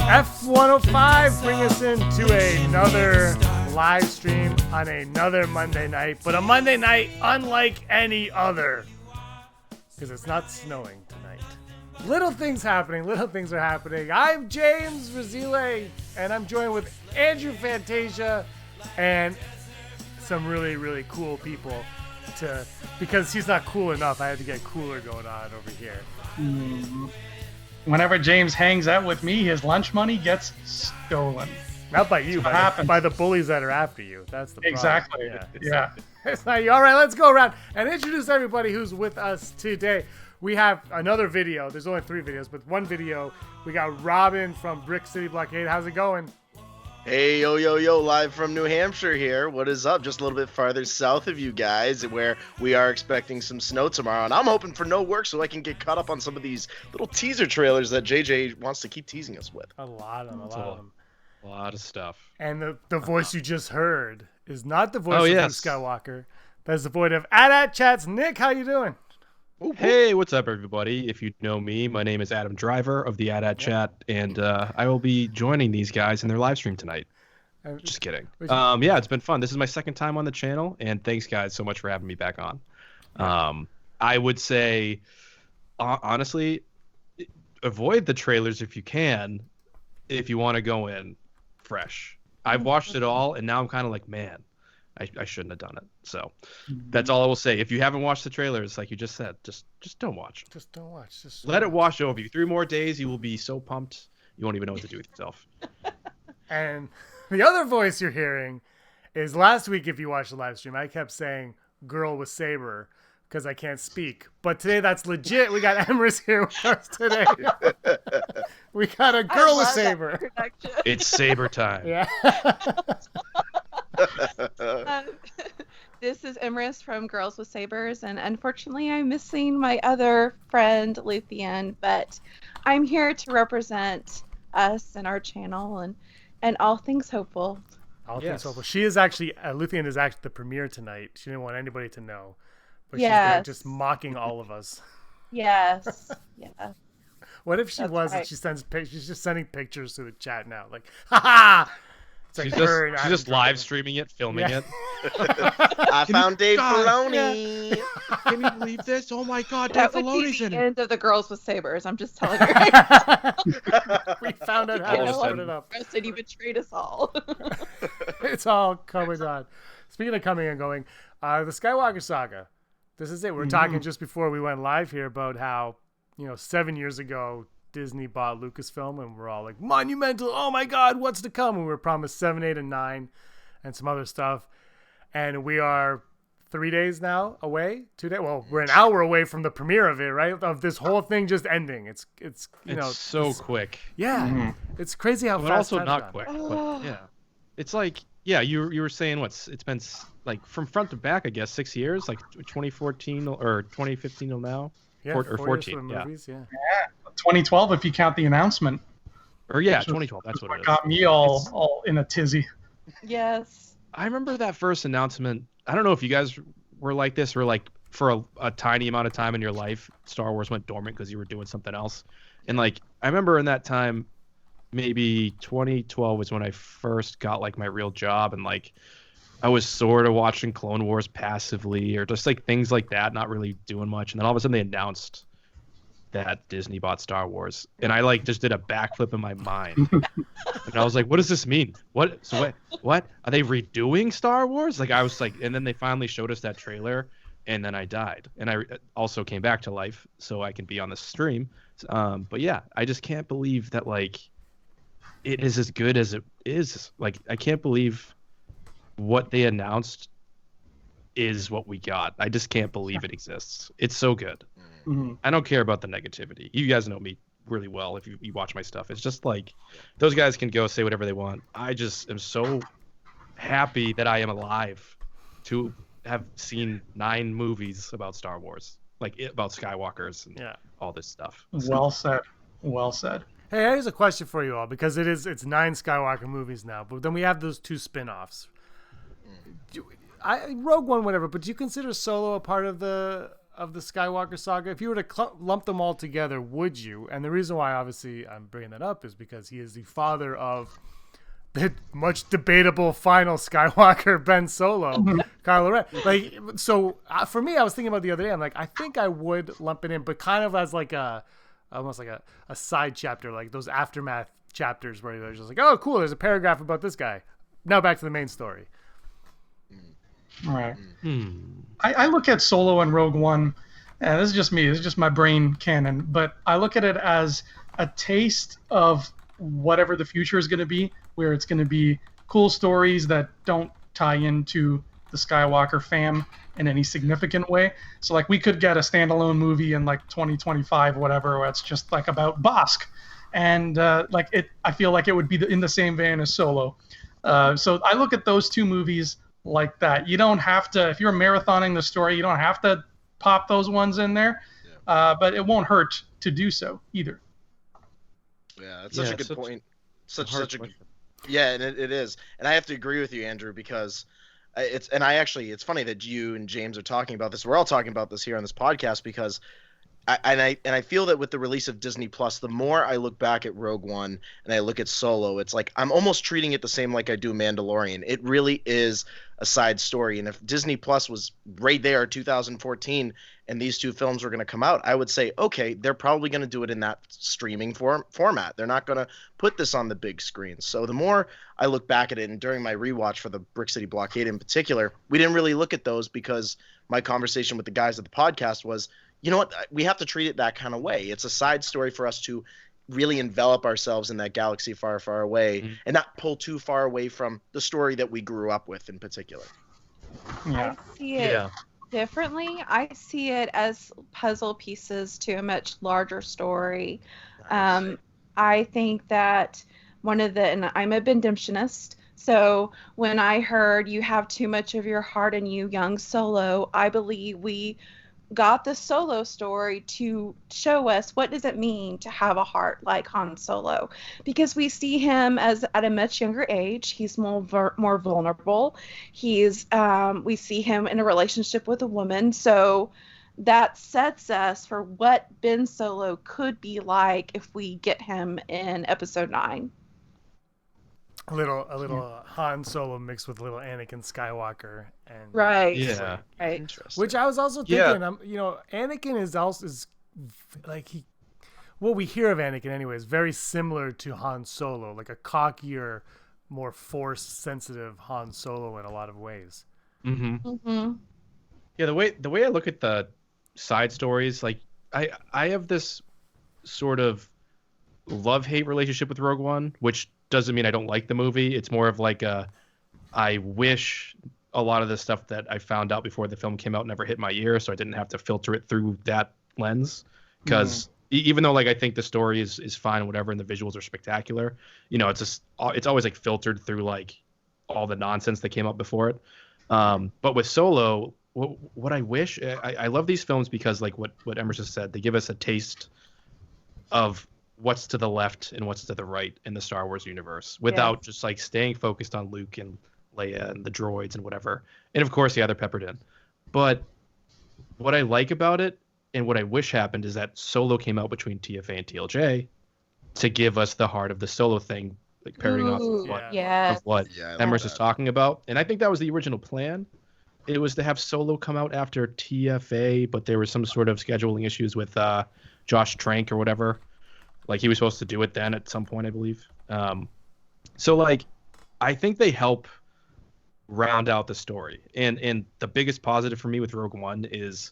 F105 bring us into another live stream on another Monday night, but a Monday night unlike any other, because it's not snowing tonight. Little things are happening. I'm James Razile, and I'm joined with Andrew Fantasia and some really, really cool people because he's not cool enough, I had to get cooler going on over here. Whenever James hangs out with me, his lunch money gets stolen. Not by you, by the bullies that are after you. That's the problem. Exactly. Yeah. It's not you. All right, let's go around and introduce everybody who's with us today. We have another video. There's only 3 videos, but one video. We got Robin from Brick City Blockade. How's it going? Hey, yo, live from New Hampshire here. What is up? Just a little bit farther south of you guys, where we are expecting some snow tomorrow. And I'm hoping for no work so I can get caught up on some of these little teaser trailers that JJ wants to keep teasing us with. A lot of them. A lot of stuff. And the voice you just heard is not the voice of Luke Skywalker. That's the voice of AT Chat's Nick. How you doing? Hey, what's up, everybody? If you know me, my name is Adam Driver of the AT Chat, and I will be joining these guys in their live stream tonight. Just kidding. Yeah, it's been fun. This is my second time on the channel, and thanks, guys, so much for having me back on. I would say, honestly, avoid the trailers if you can, if you want to go in fresh. I've watched it all, and now I'm kind of like, man, I shouldn't have done it. So that's all I will say. If you haven't watched the trailers, like you just said, just don't watch. Just don't watch. Just let it wash over you. 3 more days, you will be so pumped, you won't even know what to do with yourself. And the other voice you're hearing is last week, if you watched the live stream, I kept saying girl with saber because I can't speak. But today that's legit. We got Emrys here with us today. We got a girl with saber. It's saber time. Yeah. This is Emrys from Girls with Sabers, and unfortunately I'm missing my other friend Luthien, but I'm here to represent us and our channel and all things hopeful. All things hopeful. She is actually Luthien is actually the premiere tonight. She didn't want anybody to know, but she's there just mocking all of us. Yes. Yeah. What if she and she sends pictures? She's just sending pictures to the chat now, like, haha. She's just live streaming it, filming it. I found Dave Filoni. Yeah. Can you believe this? Oh my God, Dave Filoni's in it. That would be the end of the Girls with Sabers. I'm just telling you. We found out how to set it up. And he betrayed us all. It's all coming on. Speaking of coming and going, the Skywalker saga. This is it. We're talking just before we went live here about how 7 years ago Disney bought Lucasfilm, and we're all like, monumental, oh my God, what's to come? And we were promised 7, 8, and 9 and some other stuff. And we are 3 days now away, 2 days. Well, we're an hour away from the premiere of it, right? Of this whole thing just ending. It's so quick. Yeah. It's crazy how fast also time's not gone. quick. But yeah. It's like, yeah, you were saying it's been like from front to back, I guess, 6 years, like 2014 or 2015 till now. Yeah, or 14. Years for the movies, yeah. 2012 if you count the announcement. Or 2012. That's what it is. Got me all in a tizzy. Yes. I remember that first announcement. I don't know if you guys were like this, or like for a tiny amount of time in your life, Star Wars went dormant because you were doing something else. And like I remember in that time, maybe 2012 was when I first got like my real job, and like I was sort of watching Clone Wars passively, or just like things like that, not really doing much. And then all of a sudden they announced that Disney bought Star Wars, and I like just did a backflip in my mind. And I was like, what does this mean? What are they redoing Star Wars? Like I was like, and then they finally showed us that trailer, and then I died, and I also came back to life so I can be on the stream. But yeah, I just can't believe that like it is as good as it is. Like I can't believe what they announced is what we got. I just can't believe it exists. It's so good. I don't care about the negativity. You guys know me really well if you watch my stuff. It's just like those guys can go say whatever they want. I just am so happy that I am alive to have seen 9 movies about Star Wars, like about Skywalkers and all this stuff. Well said. Well said. Hey, here's a question for you all, because it's 9 Skywalker movies now, but then we have those 2 spin-offs. Rogue One, whatever, but do you consider Solo a part of the of the Skywalker saga? If you were to lump them all together, would you? And the reason why, obviously, I'm bringing that up is because he is the father of the much debatable final Skywalker, Ben Solo, Kylo Ren. Like, so for me, I was thinking about the other day. I'm like, I think I would lump it in, but kind of as like almost like a side chapter, like those aftermath chapters where they're just like, oh, cool, there's a paragraph about this guy. Now back to the main story. Right. I look at Solo and Rogue One, and this is just me, this is just my brain canon, but I look at it as a taste of whatever the future is going to be, where it's going to be cool stories that don't tie into the Skywalker fam in any significant way. So like we could get a standalone movie in like 2025, whatever, where it's just like about Bosk, and I feel like it would be in the same vein as Solo. So I look at those two movies like that. You don't have to, if you're marathoning the story, you don't have to pop those ones in there, but it won't hurt to do so either. Yeah, that's such a good point. Such a good. Yeah, and it is, and I have to agree with you, Andrew, because it's funny that you and James are talking about this. We're all talking about this here on this podcast because I feel that with the release of Disney Plus, the more I look back at Rogue One and I look at Solo, it's like I'm almost treating it the same like I do Mandalorian. It really is a side story, and if Disney Plus was right there 2014 and these two films were going to come out, I would say, okay, they're probably going to do it in that streaming format. They're not going to put this on the big screen. So the more I look back at it, and during my rewatch for the Brick City Blockade in particular, we didn't really look at those because my conversation with the guys at the podcast was, you know what, we have to treat it that kind of way. It's a side story for us to really envelop ourselves in that galaxy far, far away and not pull too far away from the story that we grew up with in particular. Yeah. I see it differently. I see it as puzzle pieces to a much larger story. Nice. I think that and I'm a Redemptionist, so when I heard you have too much of your heart in you, young Solo, I believe we got the Solo story to show us what does it mean to have a heart like Han Solo, because we see him as at a much younger age. He's more vulnerable. We see him in a relationship with a woman, so that sets us for what Ben Solo could be like if we get him in Episode 9. A little Han Solo mixed with a little Anakin Skywalker, and Right. Yeah. Right. Interesting. which I was also thinking, Anakin is like what we hear of Anakin anyway is very similar to Han Solo, like a cockier, more force-sensitive Han Solo in a lot of ways. Mm-hmm. Yeah, the way I look at the side stories, like I have this sort of love-hate relationship with Rogue One, which doesn't mean I don't like the movie. It's more of like I wish a lot of the stuff that I found out before the film came out never hit my ear, so I didn't have to filter it through that lens. Because even though like I think the story is fine, whatever, and the visuals are spectacular, it's always like filtered through like all the nonsense that came up before it. But with Solo, what I wish, I love these films because like what Emerson said, they give us a taste of what's to the left and what's to the right in the Star Wars universe without just like staying focused on Luke and Leia and the droids and whatever. And of course, they're peppered in. But what I like about it and what I wish happened is that Solo came out between TFA and TLJ to give us the heart of the Solo thing, like parroting off of what Emers is talking about. And I think that was the original plan. It was to have Solo come out after TFA, but there was some sort of scheduling issues with Josh Trank or whatever. Like he was supposed to do it then at some point, I believe. So like, I think they help round out the story. And the biggest positive for me with Rogue One is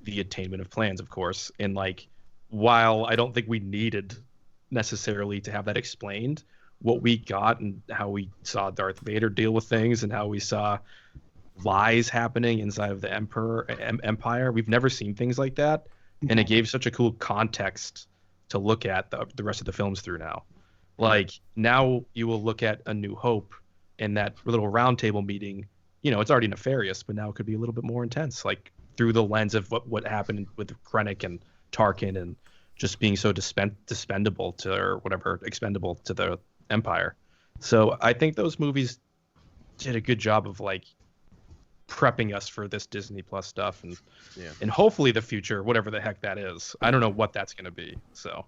the attainment of plans, of course. And like, while I don't think we needed necessarily to have that explained, what we got and how we saw Darth Vader deal with things and how we saw lies happening inside of the Empire, we've never seen things like that. And it gave such a cool context to look at the rest of the films through now. Like now you will look at A New Hope and that little roundtable meeting, it's already nefarious, but now it could be a little bit more intense, like through the lens of what happened with Krennic and Tarkin and just being so expendable to the Empire. So I think those movies did a good job of like prepping us for this Disney Plus stuff and hopefully the future, whatever the heck that is. I don't know what that's going to be. So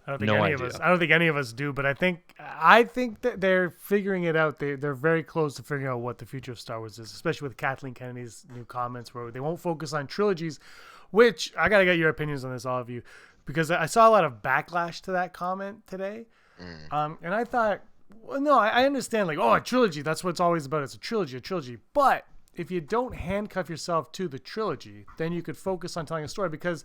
I don't think any of us do, but I think that they're figuring it out. They're very close to figuring out what the future of Star Wars is, especially with Kathleen Kennedy's new comments where they won't focus on trilogies, which I got to get your opinions on this, all of you, because I saw a lot of backlash to that comment today. And I thought, well, no, I understand, like, oh, a trilogy, that's what it's always about. It's a trilogy. But if you don't handcuff yourself to the trilogy, then you could focus on telling a story, because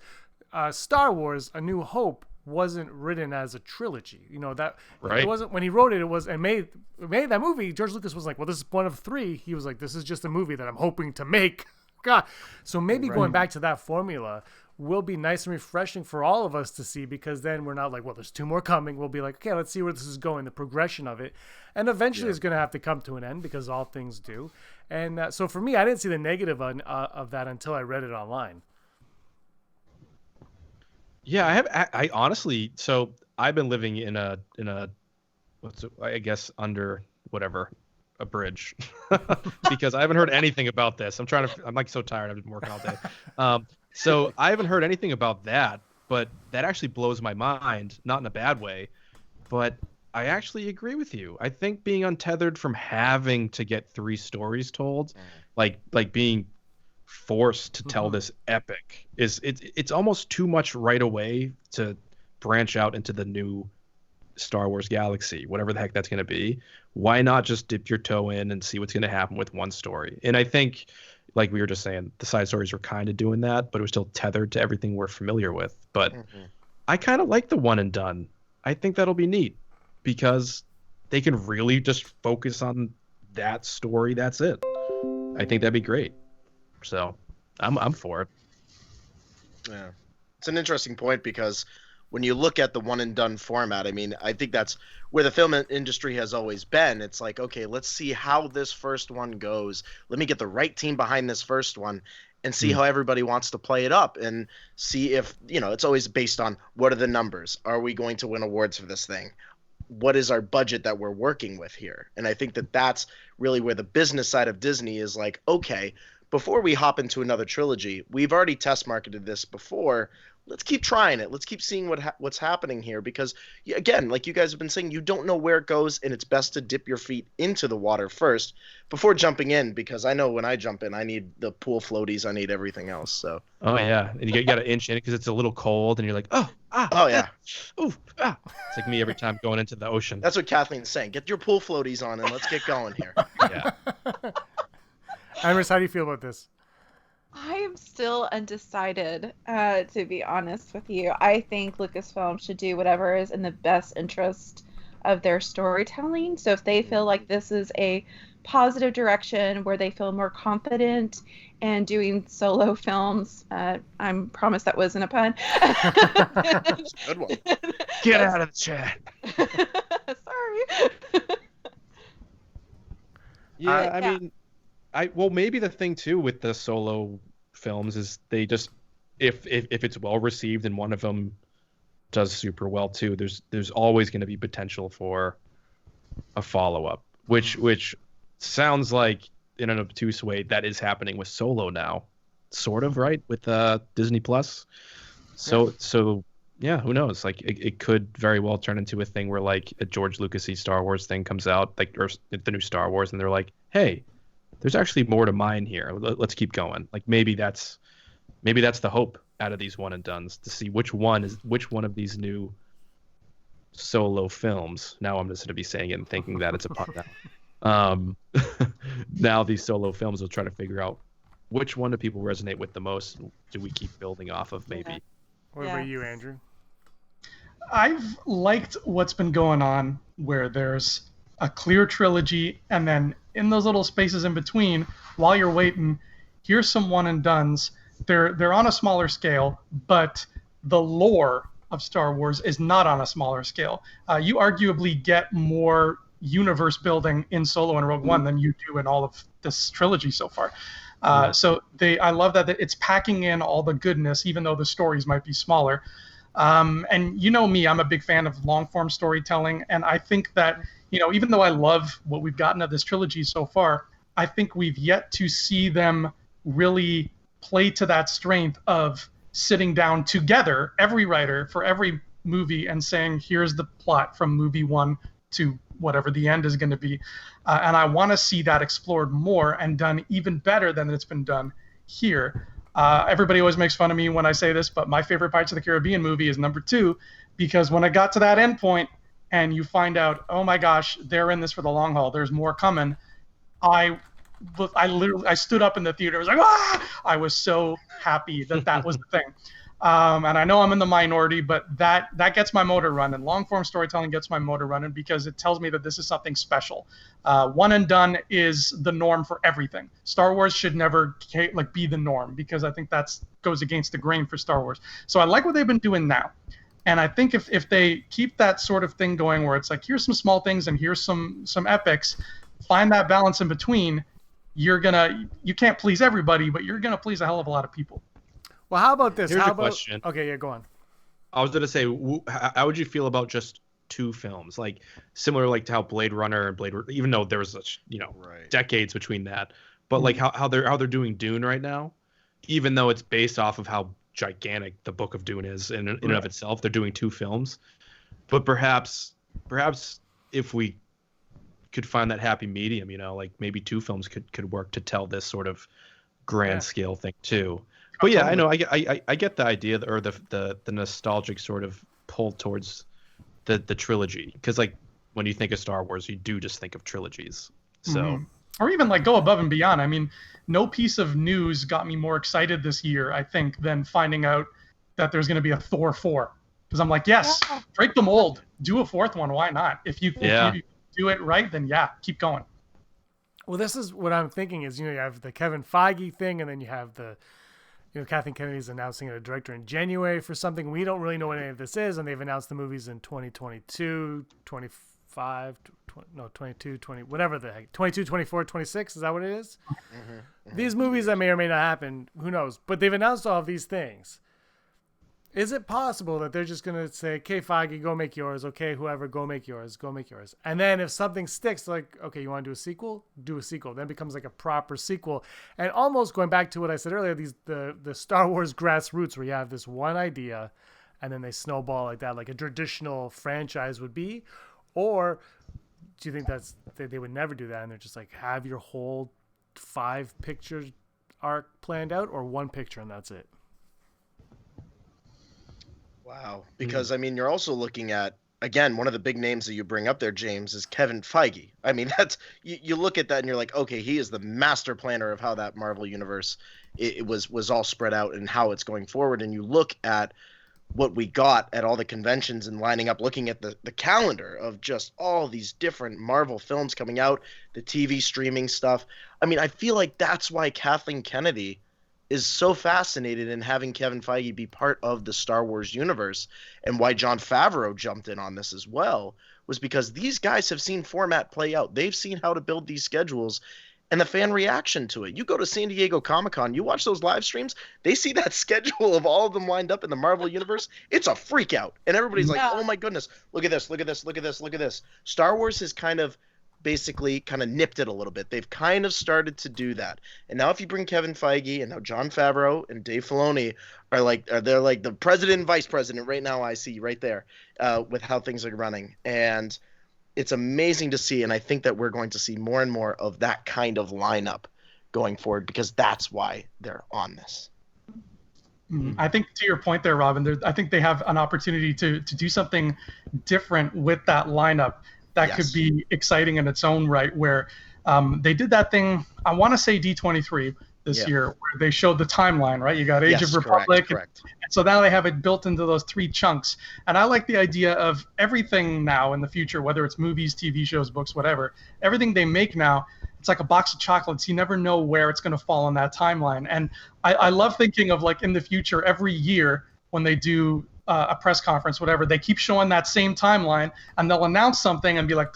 Star Wars: A New Hope wasn't written as a trilogy. You know, that right. It wasn't, when he wrote it, and made that movie, George Lucas was like, well, this is one of 3. He was like, this is just a movie that I'm hoping to make. God. So maybe going back to that formula will be nice and refreshing for all of us to see, because then we're not like, well, there's 2 more coming. We'll be like, okay, let's see where this is going, the progression of it. And eventually it's going to have to come to an end, because all things do. And so for me, I didn't see the negative of that until I read it online. Yeah, I honestly, so I've been living in a I guess under whatever, a bridge, because I haven't heard anything about this. I'm like so tired. I've been working all day. So I haven't heard anything about that, but that actually blows my mind, not in a bad way, but I actually agree with you. I think being untethered from having to get 3 stories told, like being forced to tell this epic, it's almost too much right away to branch out into the new Star Wars galaxy, whatever the heck that's going to be. Why not just dip your toe in and see what's going to happen with one story? And I think, like we were just saying, the side stories were kind of doing that, but it was still tethered to everything we're familiar with. But I kind of like the one and done. I think that'll be neat, because they can really just focus on that story. That's it. I think that'd be great. So I'm for it. Yeah, it's an interesting point, because when you look at the one and done format, I mean, I think that's where the film industry has always been. It's like, okay, let's see how this first one goes. Let me get the right team behind this first one and see how everybody wants to play it up, and see if, it's always based on, what are the numbers? Are we going to win awards for this thing? What is our budget that we're working with here? And I think that that's really where the business side of Disney is like, okay, before we hop into another trilogy, we've already test marketed this before. Let's keep trying it. Let's keep seeing what's happening here, because, again, like you guys have been saying, you don't know where it goes, and it's best to dip your feet into the water first before jumping in, because I know when I jump in, I need the pool floaties, I need everything else. So. Oh yeah, and you got to inch in because it's a little cold, and you're like, oh yeah, ooh, ah. It's like me every time going into the ocean. That's what Kathleen's saying. Get your pool floaties on, and let's get going here. Yeah. Iris, how do you feel about this? I am still undecided, to be honest with you. I think Lucasfilm should do whatever is in the best interest of their storytelling. So if they feel like this is a positive direction where they feel more confident in doing solo films, I promise that wasn't a pun. Good one. Get out of the chat. Sorry. Yeah, I mean, well, maybe the thing too with the solo films is they just, if it's well received and one of them does super well too, there's always going to be potential for a follow-up, which sounds like in an obtuse way that is happening with Solo now, sort of, right, with Disney Plus. So yeah, who knows? Like it could very well turn into a thing where like a George Lucas-y Star Wars thing comes out, like, or the new Star Wars, and they're like, hey, there's actually more to mine here. Let's keep going. Like maybe that's the hope out of these one and dones, to see which one of these new solo films. Now I'm just going to be saying it and thinking that it's a pun now. Now these solo films will try to figure out which one do people resonate with the most. Do we keep building off of maybe? Yeah. What about you, Andrew? I've liked what's been going on where there's a clear trilogy, and then in those little spaces in between, while you're waiting, here's some one and dones. They're on a smaller scale, but the lore of Star Wars is not on a smaller scale. You arguably get more universe building in Solo and Rogue One than you do in all of this trilogy so far. So I love that it's packing in all the goodness, even though the stories might be smaller. And you know me, I'm a big fan of long form storytelling, and I think that, even though I love what we've gotten of this trilogy so far, I think we've yet to see them really play to that strength of sitting down together, every writer for every movie, and saying, here's the plot from movie 1 to whatever the end is going to be. And I want to see that explored more and done even better than it's been done here. Everybody always makes fun of me when I say this, but my favorite Pirates of the Caribbean movie is number 2, because when I got to that end point and you find out, oh my gosh, they're in this for the long haul, there's more coming, I stood up in the theater. I was like, ah! I was so happy that was the thing. And I know I'm in the minority, but that gets my motor running. Long form storytelling gets my motor running because it tells me that this is something special. One and done is the norm for everything. Star Wars should never be the norm, because I think that goes against the grain for Star Wars. So I like what they've been doing now. And I think if they keep that sort of thing going, where it's like, here's some small things and here's some epics, find that balance in between, you can't please everybody, but you're gonna please a hell of a lot of people. Well, how about this? Here's a question. Okay, yeah, go on. I was gonna say, how would you feel about just 2 films, like similar, like to how Blade Runner, even though there was such decades between that, but like how they're doing Dune right now, even though it's based off of how gigantic the Book of Dune is in and of itself, they're doing 2 films. But perhaps if we could find that happy medium, like maybe 2 films could work to tell this sort of grand scale thing too. But yeah, I know I get the idea, or the nostalgic sort of pull towards the trilogy, because like when you think of Star Wars, you do just think of trilogies. So or even like go above and beyond. I mean, no piece of news got me more excited this year, I think, than finding out that there's going to be a Thor 4. Because I'm like, yes, break the mold, do a 4th one. Why not? If you do it right, then keep going. Well, this is what I'm thinking is, you have the Kevin Feige thing, and then you have the, Kathleen Kennedy's announcing a director in January for something. We don't really know what any of this is, and they've announced the movies in 2022, 25, 22, 20, whatever the heck, 22, 24, 26, is that what it is? These movies that may or may not happen, who knows? But they've announced all of these things. Is it possible that they're just going to say, okay, Feige, go make yours. Okay, whoever, go make yours. And then if something sticks, like, okay, you want to do a sequel? Do a sequel. Then it becomes like a proper sequel. And almost going back to what I said earlier, the Star Wars grassroots, where you have this one idea and then they snowball like that, like a traditional franchise would be. Or do you think they would never do that, and they're just like, have your whole 5-picture arc planned out, or 1 picture and that's it? Wow. Because, I mean, you're also looking at, again, one of the big names that you bring up there, James, is Kevin Feige. I mean, that's you look at that and you're like, okay, he is the master planner of how that Marvel universe it was all spread out and how it's going forward. And you look at what we got at all the conventions and lining up, looking at the calendar of just all these different Marvel films coming out, the TV streaming stuff. I mean, I feel like that's why Kathleen Kennedy is so fascinated in having Kevin Feige be part of the Star Wars universe, and why Jon Favreau jumped in on this as well, was because these guys have seen format play out. They've seen how to build these schedules and the fan reaction to it. You go to San Diego Comic-Con, you watch those live streams, they see that schedule of all of them lined up in the Marvel universe. It's a freak out. And everybody's like, oh my goodness, look at this, look at this, look at this, look at this. Star Wars has kind of nipped it a little bit. They've kind of started to do that. And now if you bring Kevin Feige, and now Jon Favreau and Dave Filoni they're like the president and vice president right now, I see right there, with how things are running. And it's amazing to see, and I think that we're going to see more and more of that kind of lineup going forward, because that's why they're on this. I think to your point there, Robin, I think they have an opportunity to do something different with that lineup that could be exciting in its own right, where they did that thing, I want to say D23 this year, where they showed the timeline, right? You got Age of Republic. Correct. And so now they have it built into those 3 chunks. And I like the idea of everything now in the future, whether it's movies, TV shows, books, whatever, everything they make now, it's like a box of chocolates. You never know where it's going to fall on that timeline. And I love thinking of, like, in the future, every year when they do a press conference, whatever, they keep showing that same timeline, and they'll announce something and be like,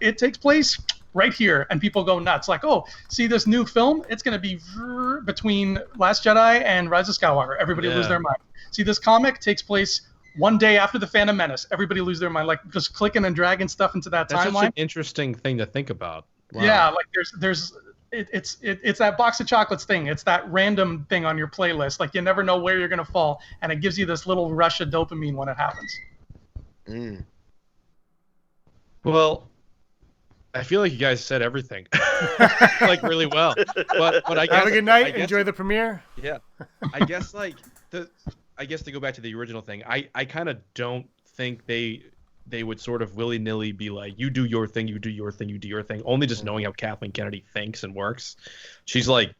it takes place right here, and people go nuts. Like, oh, see this new film? It's going to be between Last Jedi and Rise of Skywalker. Everybody lose their mind. See this comic takes place one day after the Phantom Menace. Everybody lose their mind. Like, just clicking and dragging stuff into that timeline. That's such an interesting thing to think about. Wow. Yeah, like there's it's that box of chocolates thing. It's that random thing on your playlist. Like you never know where you're gonna fall, and it gives you this little rush of dopamine when it happens. Mm. Well, I feel like you guys said everything, like really well. But I guess have a good night. Enjoy the premiere. Yeah, I guess to go back to the original thing, I kind of don't think they would sort of willy-nilly be like, you do your thing, you do your thing, you do your thing. Only just knowing how Kathleen Kennedy thinks and works. She's like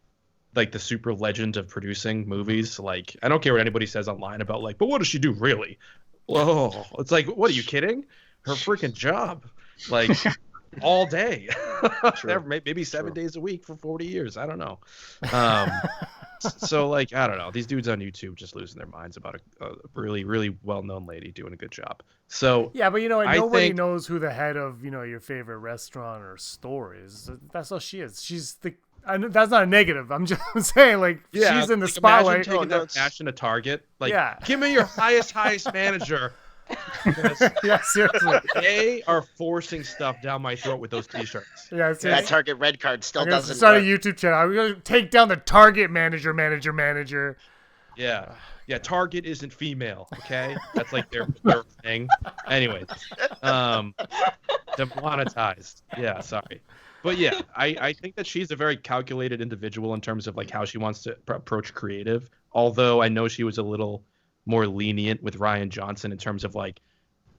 the super legend of producing movies. Like, I don't care what anybody says online about like, but what does she do really? Whoa. It's like, what, are you kidding? Her freaking job. Like, all day. Maybe 7 days a week for 40 years. I don't know. So like, I don't know, these dudes on YouTube just losing their minds about a really, really well-known lady doing a good job. So yeah, but nobody knows who the head of your favorite restaurant or store is. That's all she is. That's not a negative. I'm just saying, like, she's in the spotlight. Imagine taking that fashion to Target. Like, give me your highest manager. Yeah, seriously. They are forcing stuff down my throat with those T-shirts. Yeah, that Target red card still doesn't start work. a YouTube channel. I'm gonna take down the Target manager. Yeah, Target isn't female. Okay, that's like their thing. Anyway, demonetized. Yeah, sorry. But yeah, I think that she's a very calculated individual in terms of like how she wants to approach creative. Although I know she was a little more lenient with Rian Johnson in terms of like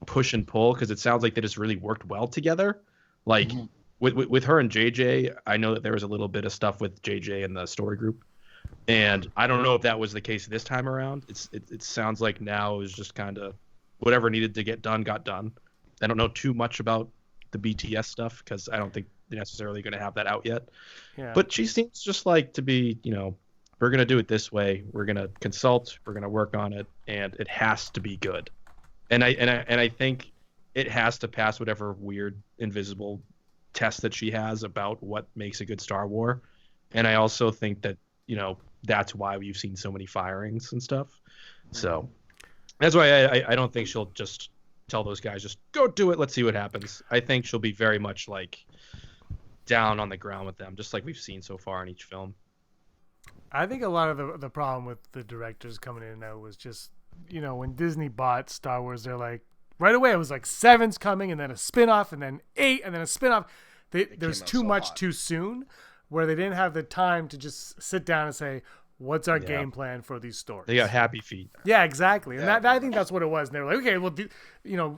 push and pull, because it sounds like they just really worked well together. Like with her and JJ, I know that there was a little bit of stuff with JJ and the story group, and I don't know if that was the case this time around. It sounds like now it was just kind of whatever needed to get done got done. I don't know too much about the BTS stuff because I don't think they're necessarily going to have that out yet. Yeah. But she seems just like to be, we're going to do it this way. We're going to consult. We're going to work on it, and it has to be good. And I think it has to pass whatever weird invisible test that she has about what makes a good Star Wars. And I also think that that's why we've seen so many firings and stuff. So that's why I don't think she'll just tell those guys just go do it. Let's see what happens. I think she'll be very much like down on the ground with them, just like we've seen so far in each film. I think a lot of the problem with the directors coming in and out was just, when Disney bought Star Wars, they're like, right away, it was like 7's coming and then a spinoff and then 8 and then a spinoff. There's too much too soon, where they didn't have the time to just sit down and say, what's our game plan for these stories? They got happy feet. Yeah, exactly. And I think that's what it was. And they were like, okay, well,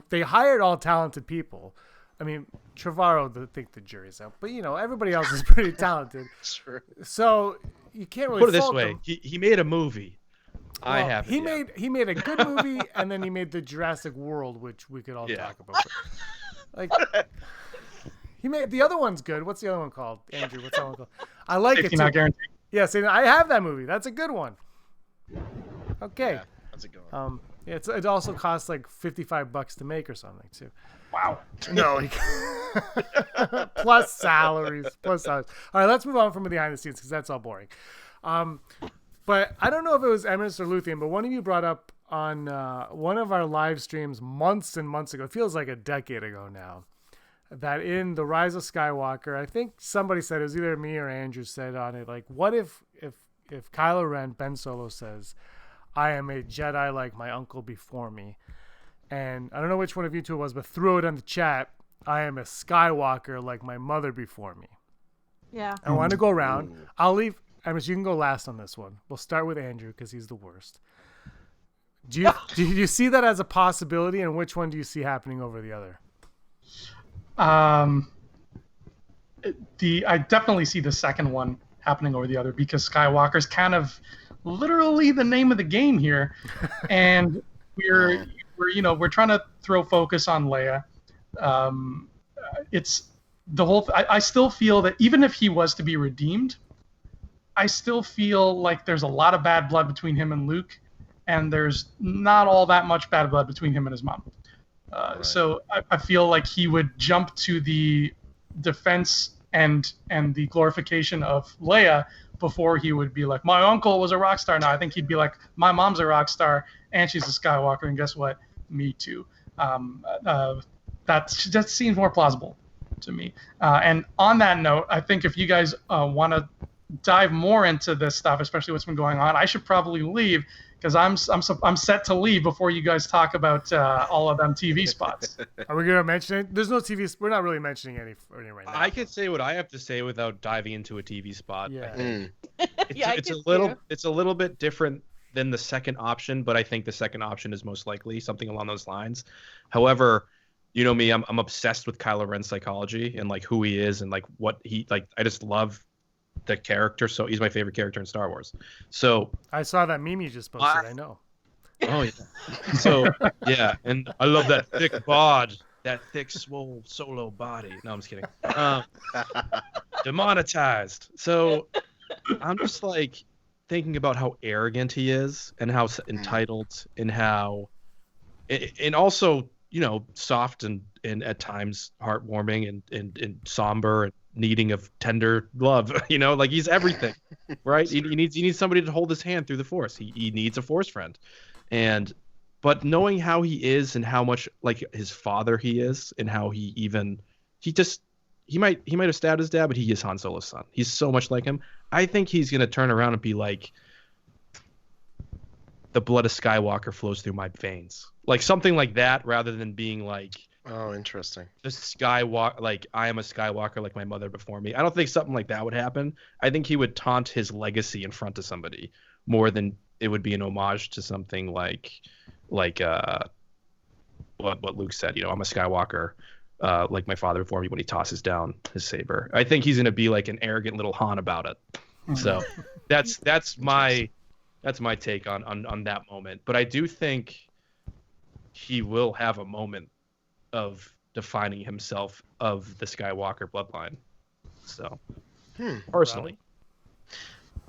they hired all talented people. I mean, Trevorrow, I think the jury's out, but everybody else is pretty talented. Sure. So you can't really put it this fault way. them. He made a movie. Well, I haven't. He made a good movie, and then he made the Jurassic World, which we could all talk about. Like, he made the other one's good. What's the other one called, Andrew? What's that one called? I like it too. Not guaranteed. Yes, I have that movie. That's a good one. Okay. Yeah, that's a good one. It also costs like $55 to make or something too. Wow. No. Plus salaries. All right, let's move on from the behind the scenes because that's all boring. But I don't know if it was Eminence or Luthien, but one of you brought up on one of our live streams months and months ago, it feels like a decade ago now, that in the Rise of Skywalker, I think somebody said, it was either me or Andrew said on it, like, what if Kylo Ren, Ben Solo says, I am a Jedi like my uncle before me. And I don't know which one of you two it was, but throw it in the chat. I am a Skywalker like my mother before me. Yeah. I want to go around. I'll leave. I mean, you can go last on this one. We'll start with Andrew because he's the worst. Do you see that as a possibility, and which one do you see happening over the other? I definitely see the second one happening over the other because Skywalker's kind of literally the name of the game here, and we're trying to throw focus on Leia. It's the whole. I still feel that even if he was to be redeemed, I still feel like there's a lot of bad blood between him and Luke, and there's not all that much bad blood between him and his mom. Right. So I feel like he would jump to the defense and the glorification of Leia before he would be like, my uncle was a rock star. Now I think he'd be like, my mom's a rock star and she's a Skywalker, and guess what? Me too. That seems more plausible. to me. And on that note, I think if you guys want to dive more into this stuff, especially what's been going on, I should probably leave because I'm set to leave before you guys talk about all of them TV spots. Are we gonna mention it? There's no TV. We're not really mentioning any right now. I can say what I have to say without diving into a TV spot. Yeah. It's a little bit different than the second option, but I think the second option is most likely something along those lines. However, you know me, I'm obsessed with Kylo Ren's psychology and like who he is and like what he like. I just love the character, so he's my favorite character in Star Wars. So I saw that meme you just posted. I know. Oh yeah. So yeah, and I love that thick bod, that thick swole solo body. No, I'm just kidding. Demonetized. So I'm just like thinking about how arrogant he is and how entitled and how, and also, you know, soft and at times heartwarming and somber and needing of tender love. You know, like he's everything, right? He needs somebody to hold his hand through the Force. He needs a Force friend, but knowing how he is and how much like his father he is and how he might have stabbed his dad, but he is Han Solo's son. He's so much like him. I think he's gonna turn around and be like, the blood of Skywalker flows through my veins, like something like that, rather than being like, oh, interesting. The Skywalker, like I am a Skywalker, like my mother before me. I don't think something like that would happen. I think he would taunt his legacy in front of somebody more than it would be an homage to something like what Luke said. You know, I'm a Skywalker, like my father before me, when he tosses down his saber. I think he's gonna be like an arrogant little Han about it. So that's my take on that moment. But I do think he will have a moment of defining himself of the Skywalker bloodline. So, personally.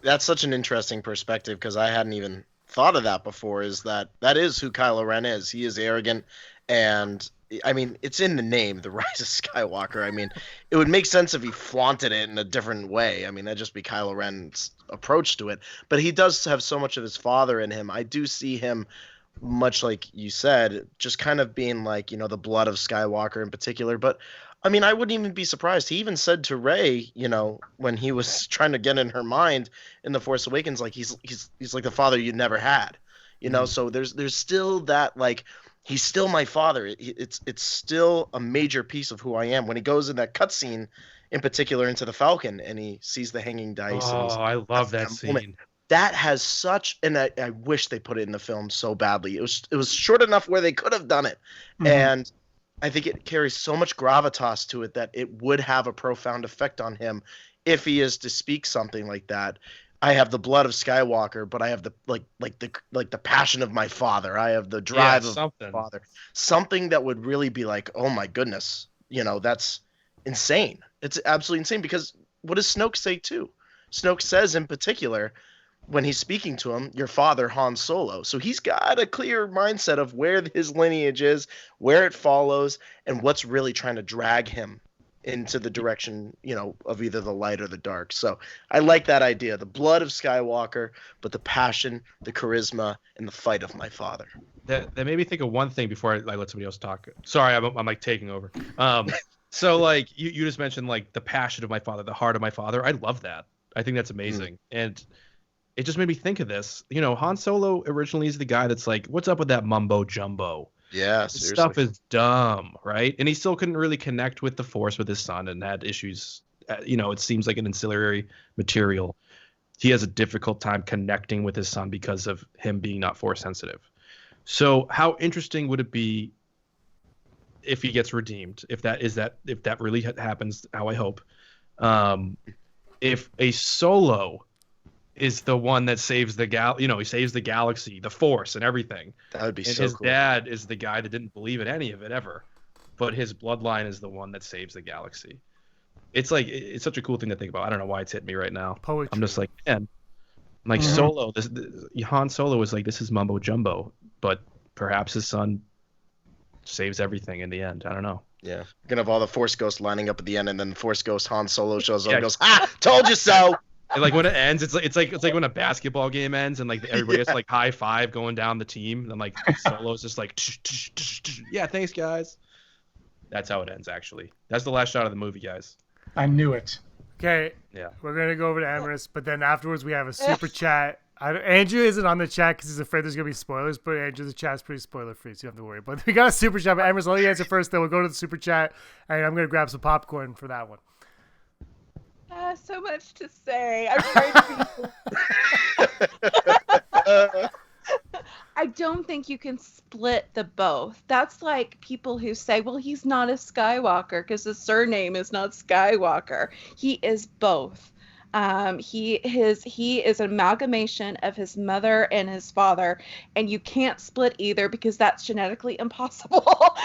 That's such an interesting perspective because I hadn't even thought of that before, is that is who Kylo Ren is. He is arrogant, and I mean, it's in the name, the Rise of Skywalker. I mean, it would make sense if he flaunted it in a different way. I mean, that'd just be Kylo Ren's approach to it. But he does have so much of his father in him. I do see him, much like you said, just kind of being like, you know, the blood of Skywalker in particular. But I mean, I wouldn't even be surprised. He even said to Rey, you know, when he was trying to get in her mind in The Force Awakens, like he's like the father you never had, you know. So there's still that, like, he's still my father. It's still a major piece of who I am. When he goes in that cutscene, in particular, into the Falcon, and he sees the hanging dice. Oh, I love that scene. Moment. That has such, and I wish they put it in the film so badly. It was short enough where they could have done it, and I think it carries so much gravitas to it that it would have a profound effect on him if he is to speak something like that. I have the blood of Skywalker, but I have the the passion of my father. I have the drive of my father. Something that would really be like, oh my goodness, you know, that's insane. It's absolutely insane, because what does Snoke say too? Snoke says in particular, when he's speaking to him, your father, Han Solo. So he's got a clear mindset of where his lineage is, where it follows, and what's really trying to drag him into the direction, you know, of either the light or the dark. So I like that idea, the blood of Skywalker, but the passion, the charisma, and the fight of my father. That made me think of one thing before I let somebody else talk. Sorry, I'm like taking over. So like you just mentioned like the passion of my father, the heart of my father. I love that. I think that's amazing. And it just made me think of this. You know, Han Solo originally is the guy that's like, what's up with that mumbo jumbo? Yeah, this stuff is dumb, right? And he still couldn't really connect with the Force with his son and had issues. You know, it seems like an ancillary material. He has a difficult time connecting with his son because of him being not Force sensitive. So how interesting would it be if he gets redeemed? If that really happens, how I hope. If a Solo is the one that saves the he saves the galaxy, the Force, and everything. That would be and so his cool. dad is the guy that didn't believe in any of it ever, but his bloodline is the one that saves the galaxy. It's like, it's such a cool thing to think about. I don't know why it's hitting me right now. Poetry. I'm just like, man, like Solo, Han Solo is like, this is mumbo jumbo, but perhaps his son saves everything in the end. I don't know. Yeah, you're gonna have all the Force ghosts lining up at the end, and then the Force ghost Han Solo shows up and goes, "Ah, told you so." And like when it ends, it's like when a basketball game ends and like everybody has to like high five going down the team, and like Solo's just like, yeah, thanks guys. That's how it ends, actually. That's the last shot of the movie, guys. I knew it. Okay. Yeah. We're going to go over to Emrys, but then afterwards we have a super chat. Andrew isn't on the chat because he's afraid there's going to be spoilers, but Andrew, the chat's pretty spoiler free, so you don't have to worry. But we got a super chat. But Emrys, I'll let you answer first, then we'll go to the super chat, and I'm going to grab some popcorn for that one. So much to say. I'm trying to I don't think you can split the both. That's like people who say, well, he's not a Skywalker because his surname is not Skywalker. He is both. He is an amalgamation of his mother and his father, and you can't split either because that's genetically impossible.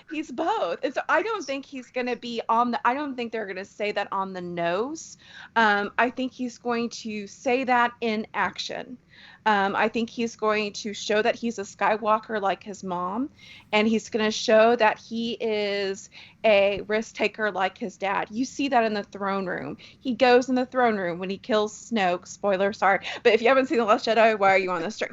He's both. And so I don't think he's going to be I don't think they're going to say that on the nose. I think he's going to say that in action. I think he's going to show that he's a Skywalker like his mom, and he's going to show that he is a risk taker like his dad. You see that in the throne room. He goes in the throne room when he kills Snoke. Spoiler, sorry. But if you haven't seen The Last Jedi, why are you on this string?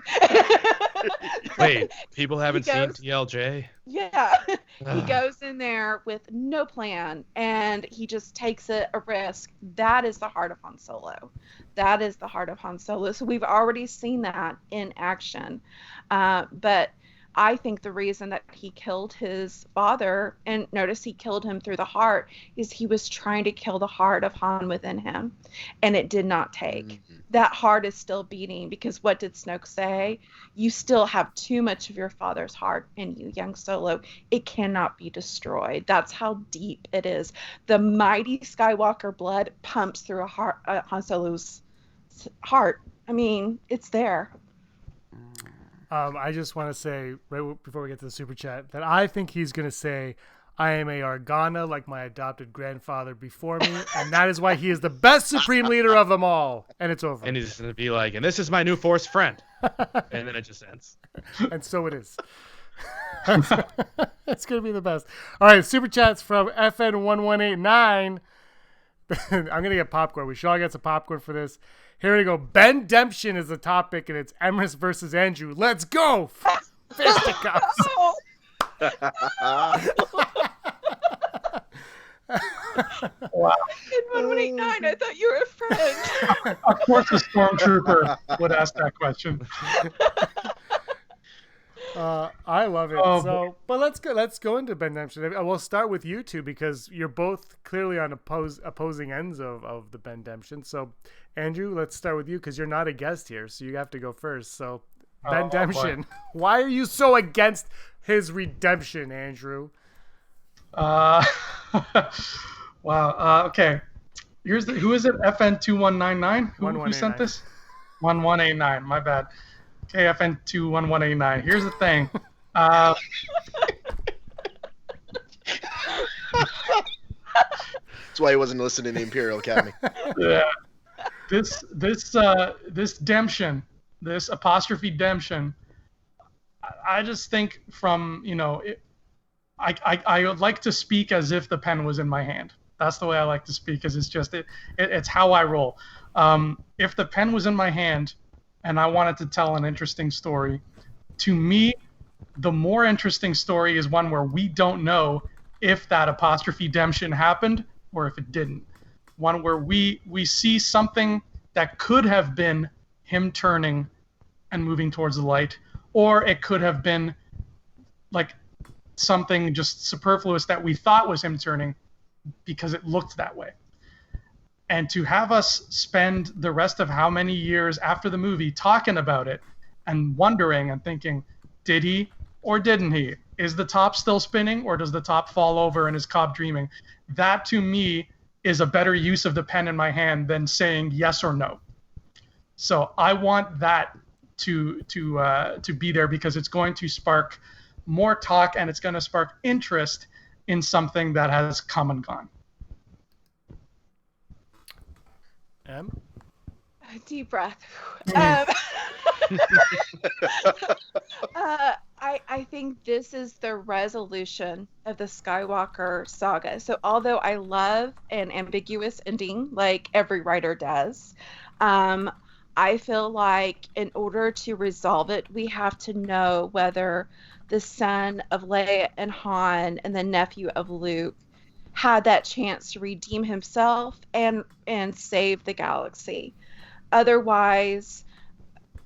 Wait, people haven't seen TLJ? Yeah. He goes in there with no plan, and he just takes a risk. That is the heart of Han Solo. That is the heart of Han Solo. So we've already seen that in action. But I think the reason that he killed his father, and notice he killed him through the heart, is he was trying to kill the heart of Han within him, and it did not take. Mm-hmm. That heart is still beating, because what did Snoke say? You still have too much of your father's heart in you, young Solo. It cannot be destroyed. That's how deep it is. The mighty Skywalker blood pumps through Han Solo's heart. I mean, it's there. I just want to say, right before we get to the super chat, that I think he's going to say, I am a Organa like my adopted grandfather before me, and that is why he is the best supreme leader of them all. And it's over. And he's going to be like, and this is my new Force friend. And then it just ends. And so it is. It's going to be the best. All right, super chats from FN1189. I'm going to get popcorn. We should all get some popcorn for this. Here we go. Ben-demption is the topic, and it's Emrys versus Andrew. Let's go! Fisticuffs. Wow. In 1189, I thought you were a friend. Of course, a stormtrooper would ask that question. I love it. But let's go into Ben-demption. We'll start with you two because you're both clearly on opposing ends of the Ben-demption. So, Andrew, let's start with you because you're not a guest here, so you have to go first. So, Ben-demption, why are you so against his redemption, Andrew? Wow. Okay. Who is it? FN2199. Who sent this? 1189. My bad. KFN21189. Here's the thing. That's why he wasn't listening to the Imperial Academy. Yeah. This demption, this apostrophe demption, I just think from, I would like to speak as if the pen was in my hand. That's the way I like to speak, because it's just it's how I roll. If the pen was in my hand and I wanted to tell an interesting story, to me, the more interesting story is one where we don't know if that apostrophe demption happened or if it didn't. One where we see something that could have been him turning and moving towards the light, or it could have been like something just superfluous that we thought was him turning because it looked that way. And to have us spend the rest of how many years after the movie talking about it and wondering and thinking, did he or didn't he? Is the top still spinning, or does the top fall over and is Cobb dreaming? That, to me, is a better use of the pen in my hand than saying yes or no. So I want that to be there, because it's going to spark more talk and it's going to spark interest in something that has come and gone. Deep breath. I think this is the resolution of the Skywalker saga. So although I love an ambiguous ending, like every writer does, I feel like in order to resolve it, we have to know whether the son of Leia and Han and the nephew of Luke had that chance to redeem himself and save the galaxy. Otherwise,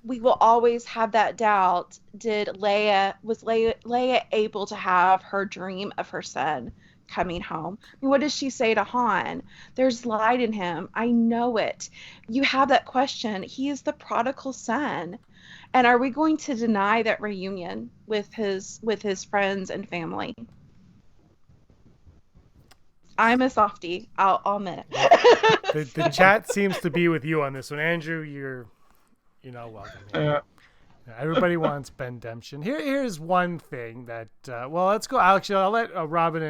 we will always have that doubt. Was Leia able to have her dream of her son coming home? I mean, what does she say to Han? There's light in him. I know it. You have that question. He is the prodigal son. And are we going to deny that reunion with his friends and family? I'm a softie. I'll admit it. The chat seems to be with you on this one, Andrew. You're not welcome here. Everybody wants Ben Demption. Here's one thing that well, let's go. Actually, I'll let Robin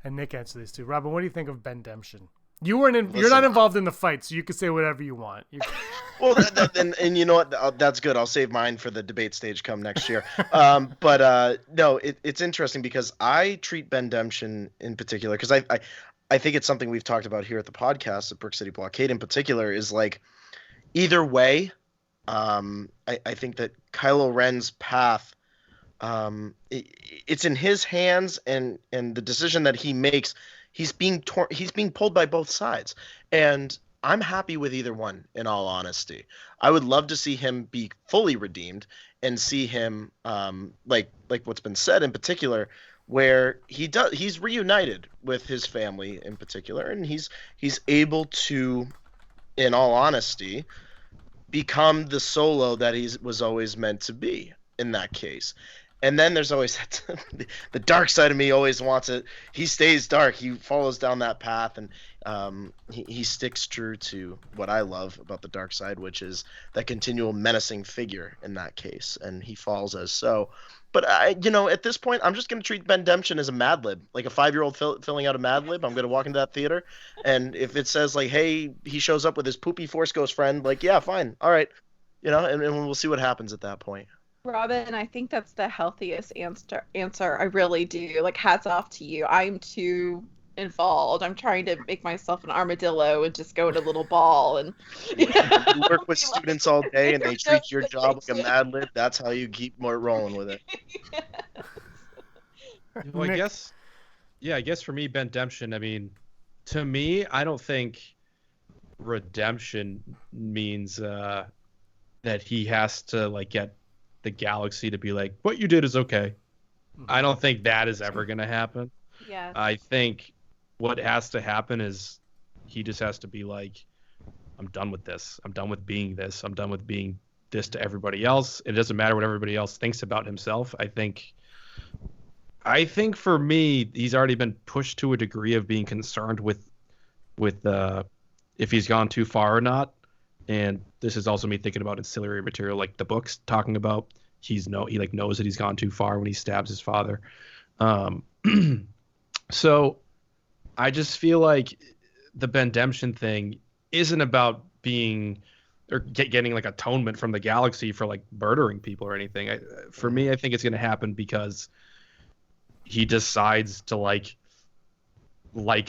and Nick answer this too. Robin, what do you think of Ben Demption? You're not involved in the fight, so you can say whatever you want. Well, and you know what? That's good. I'll save mine for the debate stage come next year. But no, it's interesting because I treat Ben Demption in particular because I think it's something we've talked about here at the podcast, at Brick City Blockade in particular, is like either way. I think that Kylo Ren's path, it's in his hands, and the decision that he makes, he's being pulled by both sides, and I'm happy with either one. In all honesty, I would love to see him be fully redeemed and see him, like what's been said in particular, where he's reunited with his family in particular, and he's able to, in all honesty, become the Solo that he was always meant to be in that case. And then there's always the dark side of me always wants it. He stays dark. He follows down that path, and he sticks true to what I love about the dark side, which is that continual menacing figure in that case. And he falls as so. But at this point, I'm just going to treat Ben Demption as a Mad Lib, like a 5-year-old filling out a Mad Lib. I'm going to walk into that theater, and if it says like, "Hey," he shows up with his poopy Force Ghost friend, like, yeah, fine, all right, and we'll see what happens at that point. Robin, I think that's the healthiest answer. I really do. Like, hats off to you. I'm too involved. I'm trying to make myself an armadillo and just go in a little ball. And you work with students all day, and they treat your job like a Mad Lib. That's how you keep more rolling with it. Well, I guess for me, Ben Demption, I mean, to me, I don't think redemption means that he has to like get the galaxy to be like, what you did is okay. I don't think that is ever going to happen. Yeah. I think what has to happen is he just has to be like, I'm done with this. I'm done with being this. I'm done with being this to everybody else. It doesn't matter what everybody else thinks about himself. I think for me, he's already been pushed to a degree of being concerned with if he's gone too far or not. And this is also me thinking about ancillary material, like the books talking about he knows that he's gone too far when he stabs his father. So I just feel like the Ben Demption thing isn't about being or getting like atonement from the galaxy for like murdering people or anything. For me, I think it's going to happen because he decides to like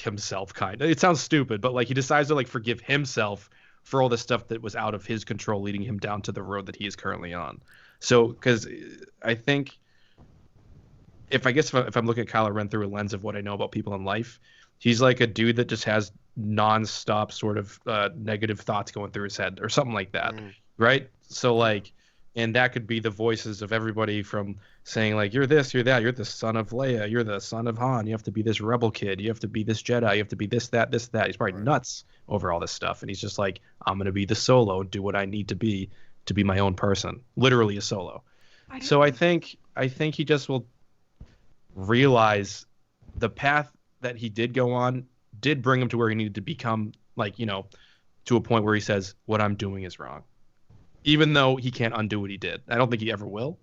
himself, kind of. It sounds stupid, but like he decides to like forgive himself for all the stuff that was out of his control, leading him down to the road that he is currently on. So, because I think if I'm looking at Kylo Ren through a lens of what I know about people in life, he's like a dude that just has nonstop sort of negative thoughts going through his head or something like that, right? So like, and that could be the voices of everybody from saying like, you're this, you're that, you're the son of Leia, you're the son of Han, you have to be this rebel kid, you have to be this Jedi, you have to be this, that, this, that. He's probably nuts over all this stuff, and he's just like, I'm gonna be the Solo, do what I need to be my own person, literally a Solo. So I think he just will realize the path that he did go on did bring him to where he needed to become, like, to a point where he says, what I'm doing is wrong. Even though he can't undo what he did. I don't think he ever will.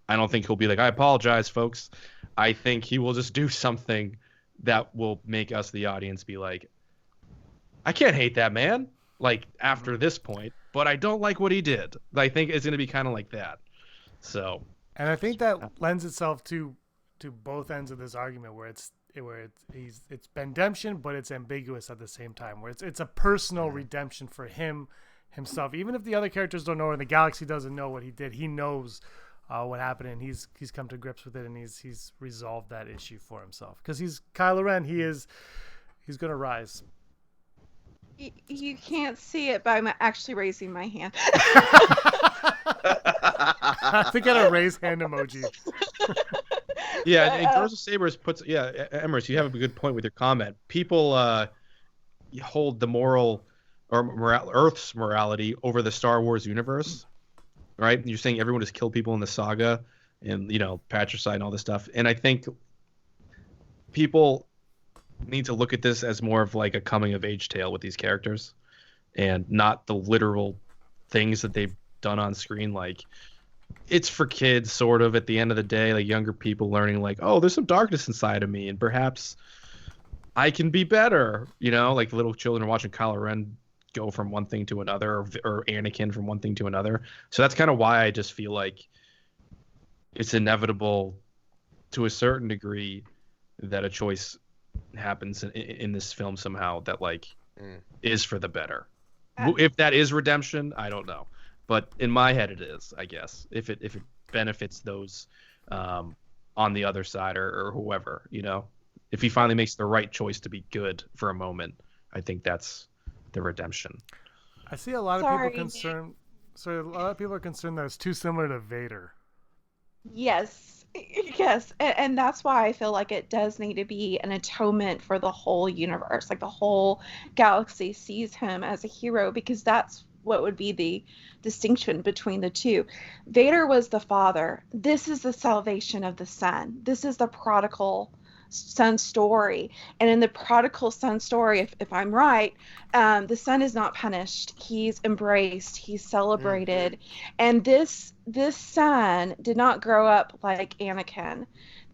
I don't think he'll be like, I apologize, folks. I think he will just do something that will make us, the audience, be like, I can't hate that man, like, after this point, but I don't like what he did. I think it's going to be kind of like that. So. And I think that lends itself to both ends of this argument, where it's Ben Demption, but it's ambiguous at the same time, where it's a personal redemption for him himself. Even if the other characters don't know, and the galaxy doesn't know what he did, he knows what happened, and he's come to grips with it, and he's resolved that issue for himself. Because he's Kylo Ren, he's gonna rise. You can't see it, but I'm actually raising my hand. I have to get a raise hand emoji. Yeah, and Girls with Sabers puts, Emrys, you have a good point with your comment. People hold the moral or Earth's morality over the Star Wars universe, right? You're saying everyone has killed people in the saga and, patricide and all this stuff. And I think people need to look at this as more of like a coming of age tale with these characters and not the literal things that they've done on screen. Like, it's for kids, sort of, at the end of the day, like younger people learning like, oh, there's some darkness inside of me and perhaps I can be better, like little children watching Kylo Ren go from one thing to another, or Anakin from one thing to another. So that's kind of why I just feel like it's inevitable to a certain degree that a choice happens in this film somehow that is for the better. If that is redemption, I don't know. But in my head, it is, I guess, if it benefits those on the other side or whoever, if he finally makes the right choice to be good for a moment, I think that's the redemption. I see a lot of people concerned. So a lot of people are concerned that it's too similar to Vader. Yes, and that's why I feel like it does need to be an atonement for the whole universe, like the whole galaxy sees him as a hero, because that's what would be the distinction between the two. Vader was the father. This is the salvation of the son. This is the prodigal son story. And in the prodigal son story, if I'm right, the son is not punished. He's embraced. He's celebrated. And this son did not grow up like Anakin.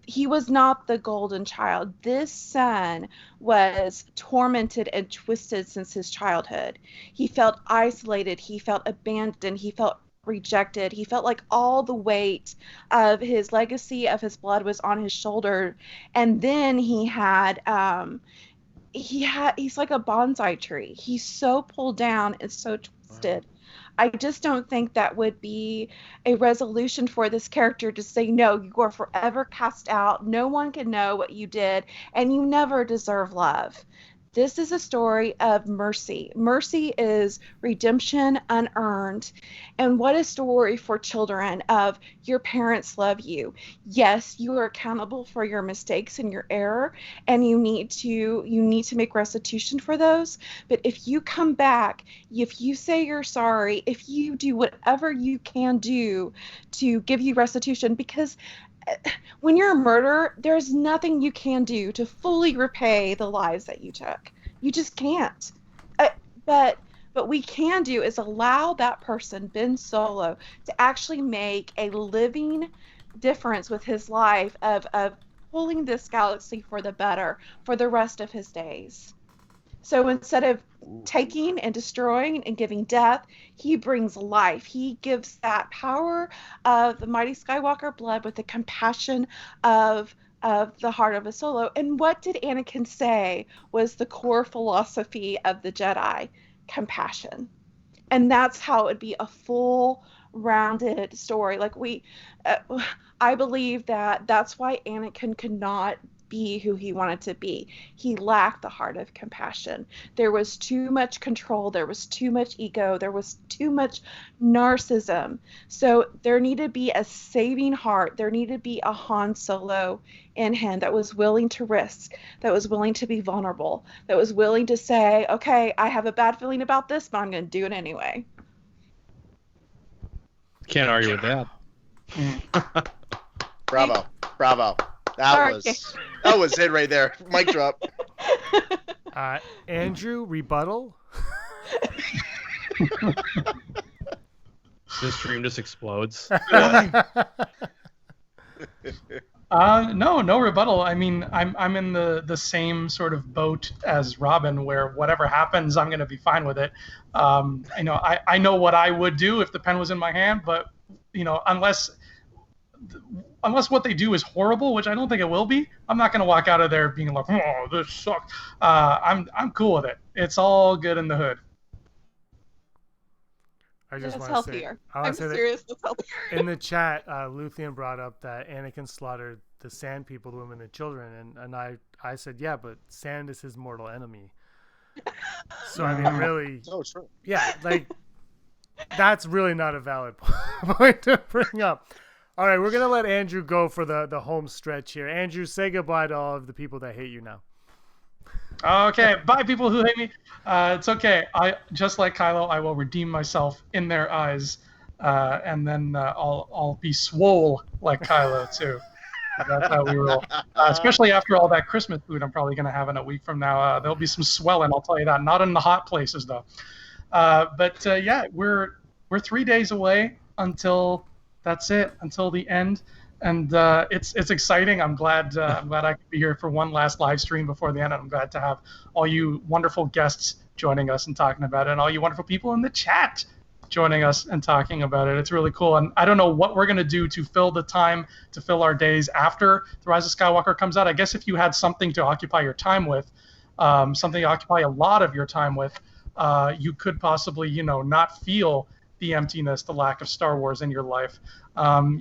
He was not the golden child. This son was tormented and twisted since his childhood. He felt isolated. He felt abandoned. He felt rejected. He felt like all the weight of his legacy, of his blood, was on his shoulder. And then he's like a bonsai tree. He's so pulled down and so twisted. Wow. I just don't think that would be a resolution for this character to say, no, you are forever cast out. No one can know what you did, and you never deserve love. This is a story of mercy. Mercy is redemption unearned. And what a story for children of your parents love you. Yes, you are accountable for your mistakes and your error, and you need to make restitution for those. But if you come back, if you say you're sorry, if you do whatever you can do to give you restitution, because when you're a murderer, there's nothing you can do to fully repay the lives that you took. You just can't. But what we can do is allow that person, Ben Solo, to actually make a living difference with his life of pulling this galaxy for the better for the rest of his days. So instead of taking and destroying and giving death, he brings life. He gives that power of the mighty Skywalker blood with the compassion of the heart of a Solo. And what did Anakin say was the core philosophy of the Jedi? Compassion. And that's how it would be a full rounded story. I believe that's why Anakin could not be who he wanted to be. He lacked the heart of compassion. There was too much control. There was too much ego. There was too much narcissism. So there needed to be a saving heart. There needed to be a Han Solo in him that was willing to risk, that was willing to be vulnerable, that was willing to say, okay, I have a bad feeling about this, but I'm going to do it anyway. Can't argue with that. Bravo. That was it right there. Mic drop. Andrew, rebuttal? This stream just explodes. No rebuttal. I mean, I'm in the same sort of boat as Robin, where whatever happens, I'm going to be fine with it. I know what I would do if the pen was in my hand, but unless what they do is horrible, which I don't think it will be, I'm not going to walk out of there being like, oh, this sucks. I'm cool with it. It's all good in the hood. I just That's want to say, healthier. I want I'm to say that serious. That's healthier. in the chat, Luthien brought up that Anakin slaughtered the sand people, the women, and children, and I said, yeah, but sand is his mortal enemy. So I mean, really, So true. yeah, like that's really not a valid point to bring up. All right, we're gonna let Andrew go for the home stretch here. Andrew, say goodbye to all of the people that hate you now. Okay, bye, people who hate me. It's okay. I just like Kylo, I will redeem myself in their eyes, and then I'll be swole like Kylo too. That's how we roll. Especially after all that Christmas food I'm probably gonna have in a week from now. There'll be some swelling, I'll tell you that. Not in the hot places though. But yeah, we're 3 days away until that's it, until the end. And it's exciting. I'm glad I could be here for one last live stream before the end. And I'm glad to have all you wonderful guests joining us and talking about it, and all you wonderful people in the chat joining us and talking about it. It's really cool. And I don't know what we're going to do to fill the time, to fill our days after The Rise of Skywalker comes out. I guess if you had something to occupy your time with, something to occupy a lot of your time with, you could possibly, not feel the emptiness, the lack of Star Wars in your life.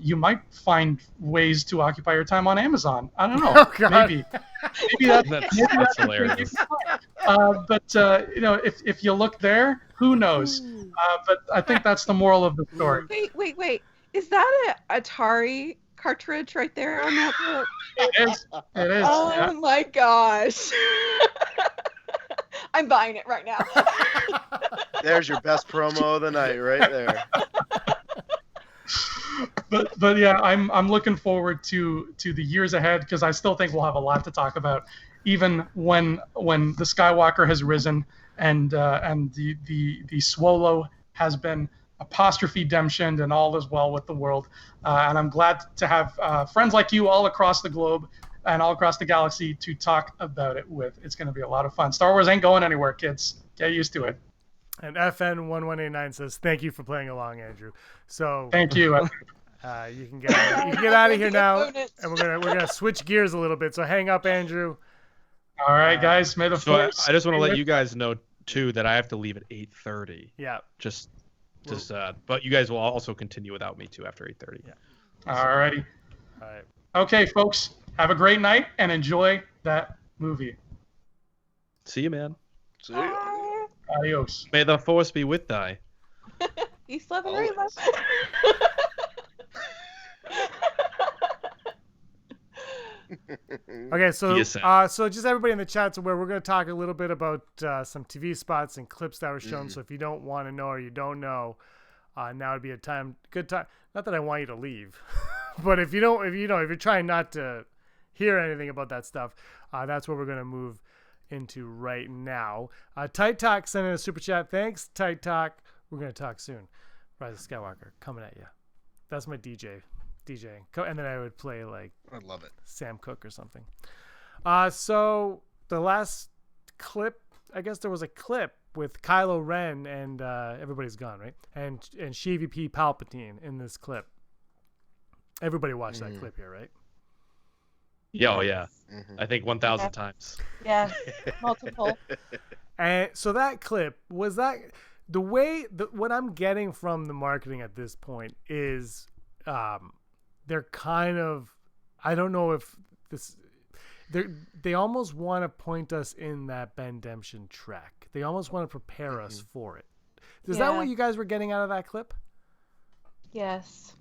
You might find ways to occupy your time on Amazon. I don't know. Oh, maybe That's hilarious. But if you look there, who knows? But I think that's the moral of the story. Wait. Is that an Atari cartridge right there on that book? It is. Oh Yeah. my gosh. I'm buying it right now. There's your best promo of the night right there. But yeah, I'm looking forward to the years ahead, because I still think we'll have a lot to talk about, even when the Skywalker has risen and the Swallow has been apostrophe-demptioned and all is well with the world. And I'm glad to have friends like you all across the globe and all across the galaxy to talk about it with. It's going to be a lot of fun. Star Wars ain't going anywhere, kids. Get used to it. And FN1189 says, "Thank you for playing along, Andrew." So Thank you. you can get out of here now, and we're gonna switch gears a little bit. So hang up, Andrew. All right, guys. May the So force. I just want to let you guys know too that I have to leave at 8:30. Yeah. Just but you guys will also continue without me too after 8:30. Yeah. All righty. All right. Okay, folks. Have a great night and enjoy that movie. See you, man. See ya. Bye. Adios. May the force be with thy. Peace, love, and Always. Okay, so Yes, sir. so just everybody in the chat, so where we're going to talk a little bit about some TV spots and clips that were shown. So if you don't want to know or you don't know, now would be a good time. Not that I want you to leave, but if you're trying not to hear anything about that stuff, that's what we're going to move into right now. Tight Talk sent in a super chat. Thanks, Tight Talk. We're going to talk soon. Rise of Skywalker coming at you. That's my DJing. And then I would play like I love it. Sam Cooke or something. So the last clip, I guess there was a clip with Kylo Ren and everybody's gone, right? And Sheevy P. Palpatine in this clip. Everybody watched that clip here, right? Yeah, oh yeah. Mhm. I think 1,000 times. Yeah, multiple. And so that clip was that the way what I'm getting from the marketing at this point is they're kind of, I don't know if this, they almost want to point us in that Ben Demption track. They almost want to prepare us for it. Is that what you guys were getting out of that clip? Yes.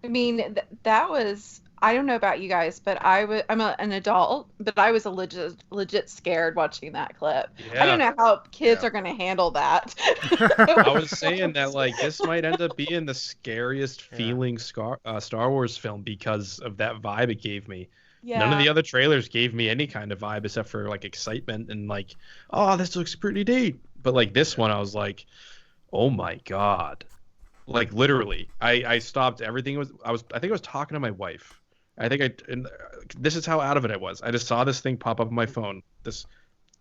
I mean, that was, I don't know about you guys, but I'm an adult, but I was a legit scared watching that clip. I don't know how kids are going to handle that. I was saying that like this might end up being the scariest feeling Star Wars film because of that vibe it gave me. Yeah. None of the other trailers gave me any kind of vibe except for like excitement and like, oh, this looks pretty neat. But like this one, I was like, oh my god, like literally, I stopped everything. I think I was talking to my wife. This is how out of it I was. I just saw this thing pop up on my phone. This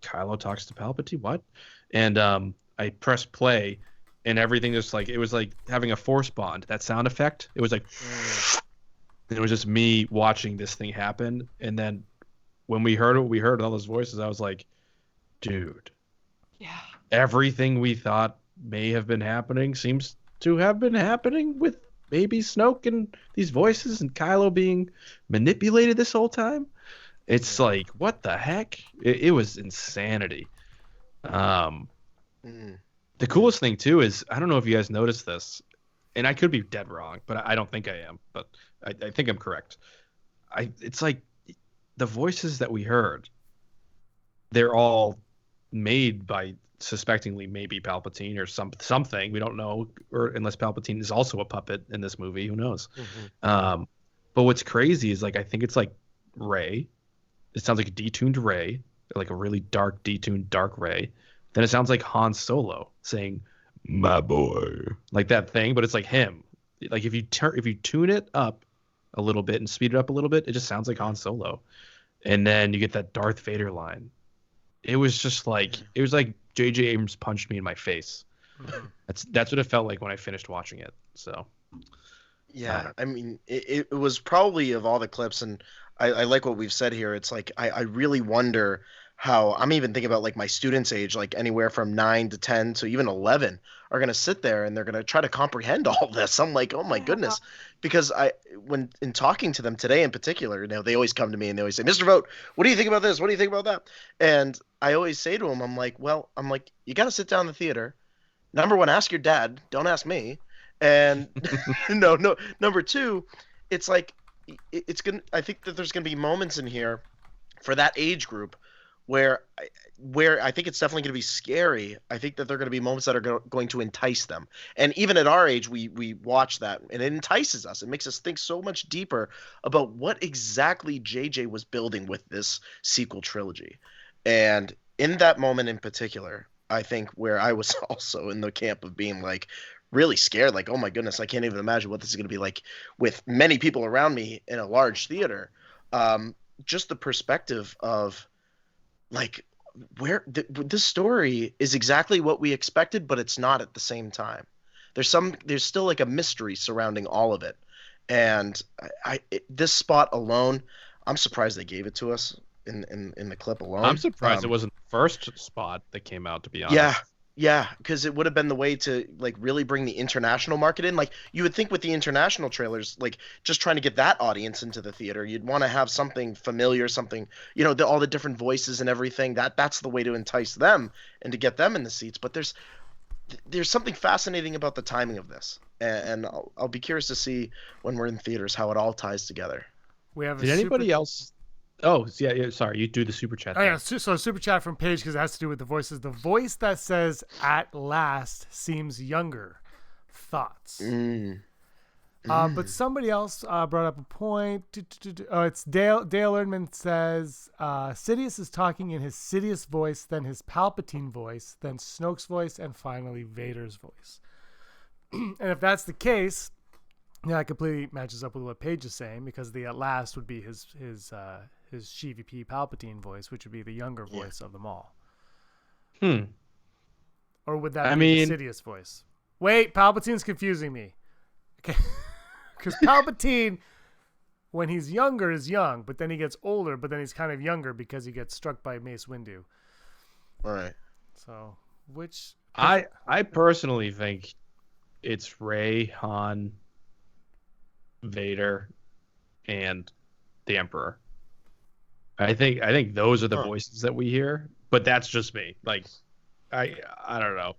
Kylo talks to Palpatine, what? And I pressed play, and everything just like it was like having a force bond. That sound effect. It was like, it was just me watching this thing happen. And then when we heard all those voices, I was like, dude, Yeah. everything we thought may have been happening seems to have been happening with maybe Snoke and these voices and Kylo being manipulated this whole time. It's like, what the heck? It was insanity. The coolest thing too is, I don't know if you guys noticed this, and I could be dead wrong, but I don't think I am, but I think I'm correct. It's like the voices that we heard, they're all made by suspectingly maybe Palpatine or something. We don't know, or unless Palpatine is also a puppet in this movie, who knows? But what's crazy is, like, I think it's like Rey. It sounds like a detuned Rey, like a really dark detuned dark Rey. Then it sounds like Han Solo saying "my boy," like that thing, but it's like him. Like if you tune it up a little bit and speed it up a little bit, it just sounds like Han Solo. And then you get that Darth Vader line. It was just like, it was like J.J. Abrams punched me in my face. That's what it felt like when I finished watching it. So yeah, I mean, it was probably, of all the clips, and I like what we've said here. It's like I really wonder how, I'm even thinking about like my students' age, like anywhere from 9 to 10 to even 11 are going to sit there and they're going to try to comprehend all this. I'm like, oh my goodness. Because when in talking to them today in particular, you know, they always come to me and they always say, Mr. Vogt, what do you think about this? What do you think about that? And I always say to them, I'm like, you got to sit down in the theater. Number one, ask your dad. Don't ask me. And no. Number two, it's like, I think that there's going to be moments in here for that age group where I think it's definitely going to be scary. I think that there are going to be moments that are going to entice them. And even at our age, we watch that, and it entices us. It makes us think so much deeper about what exactly JJ was building with this sequel trilogy. And in that moment in particular, I think where I was also in the camp of being like really scared, like, oh my goodness, I can't even imagine what this is going to be like with many people around me in a large theater. Just the perspective of, like, where this story is exactly what we expected, but it's not at the same time. There's still like a mystery surrounding all of it. And this spot alone, I'm surprised they gave it to us in the clip alone. I'm surprised it wasn't the first spot that came out, to be honest. Yeah, because it would have been the way to like really bring the international market in. Like, you would think with the international trailers, like just trying to get that audience into the theater, you'd want to have something familiar, something, you know, all the different voices and everything. That's the way to entice them and to get them in the seats. But there's something fascinating about the timing of this, and I'll be curious to see when we're in theaters how it all ties together. We have Did anybody else? Oh, yeah, sorry. You do the super chat. Oh, yeah. So super chat from Paige, because it has to do with the voices. The voice that says "at last" seems younger. Thoughts? But somebody else brought up a point. Oh, it's Dale Erdman says Sidious is talking in his Sidious voice, then his Palpatine voice, then Snoke's voice, and finally Vader's voice. And if that's the case, yeah, it completely matches up with what Paige is saying, because the "at last" would be his CVP Palpatine voice, which would be the younger voice of them all. Or would that be the Sidious voice? Wait, Palpatine's confusing me. Okay. Because Palpatine, when he's younger, is young, but then he gets older, but then he's kind of younger because he gets struck by Mace Windu. All right. So, which... I personally think it's Rey, Han, Vader, and the Emperor. I think those are the voices that we hear, but that's just me. Like, I don't know.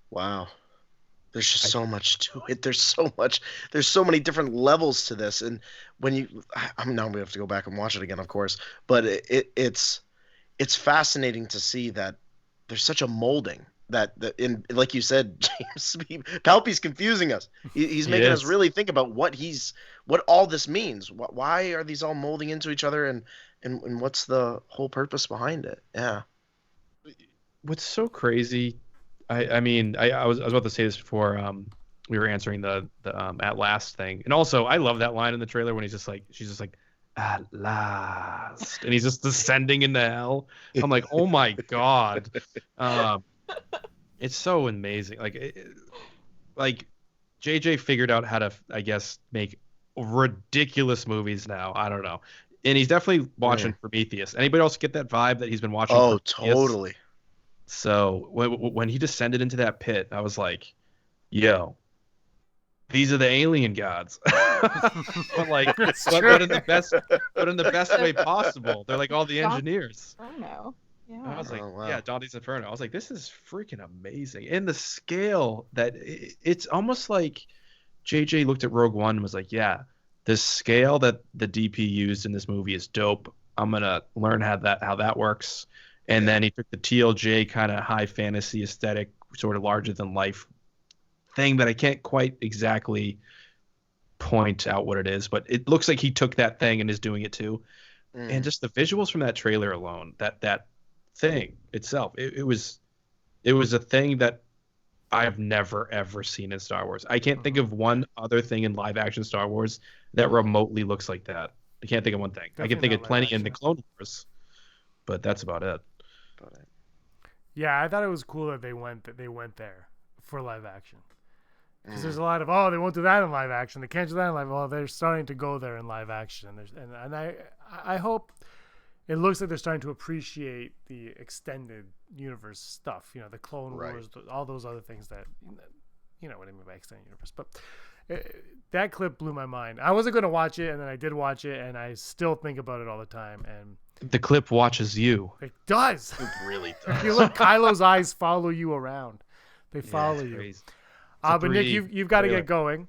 Wow. There's just so much to it. There's so many different levels to this. And when I'm now going to have to go back and watch it again, of course, but it's fascinating to see that there's such a molding that in, like you said, James, Palpy's confusing us. He's making us really think about what all this means. Why are these all molding into each other, and what's the whole purpose behind it? Yeah. What's so crazy? I mean, I was about to say this before we were answering the "at last" thing, and also I love that line in the trailer when she's just like "at last," and he's just descending into hell. I'm like, oh my god. It's so amazing. Like JJ figured out how to, I guess, make ridiculous movies now. I don't know. And he's definitely watching Prometheus. Anybody else get that vibe that he's been watching? Oh, Prometheus? totally. So when he descended into that pit, I was like, yo, these are the alien gods. but like, but in the best way possible. They're like all the engineers. Inferno. Yeah. I was like, Oh, wow. yeah, Dante's Inferno. I was like, this is freaking amazing. And the scale that it's almost like JJ looked at Rogue One and was like, yeah, the scale that the DP used in this movie is dope. I'm gonna learn how that works. And then he took the TLJ kind of high fantasy aesthetic, sort of larger than life thing that I can't quite exactly point out what it is, but it looks like he took that thing and is doing it too. And just the visuals from that trailer alone, that thing itself, it was a thing that I've never ever seen in Star Wars. I can't think of one other thing in live action Star Wars that remotely looks like that. I can't think of one thing. I can think of plenty in the Clone Wars, but that's about it. Yeah, I thought it was cool that they went there for live action. Because there's a lot of, they won't do that in live action. They can't do that in live. Well, they're starting to go there in live action. And I hope it looks like they're starting to appreciate the extended universe stuff. You know, the Clone Wars, all those other things that, you know what I mean by extended universe. But that clip blew my mind. I wasn't going to watch it, and then I did watch it, and I still think about it all the time. And the clip watches you. It does. It really does. If you look, Kylo's eyes follow you around. They follow you. Crazy. But Nick, you've got to get going.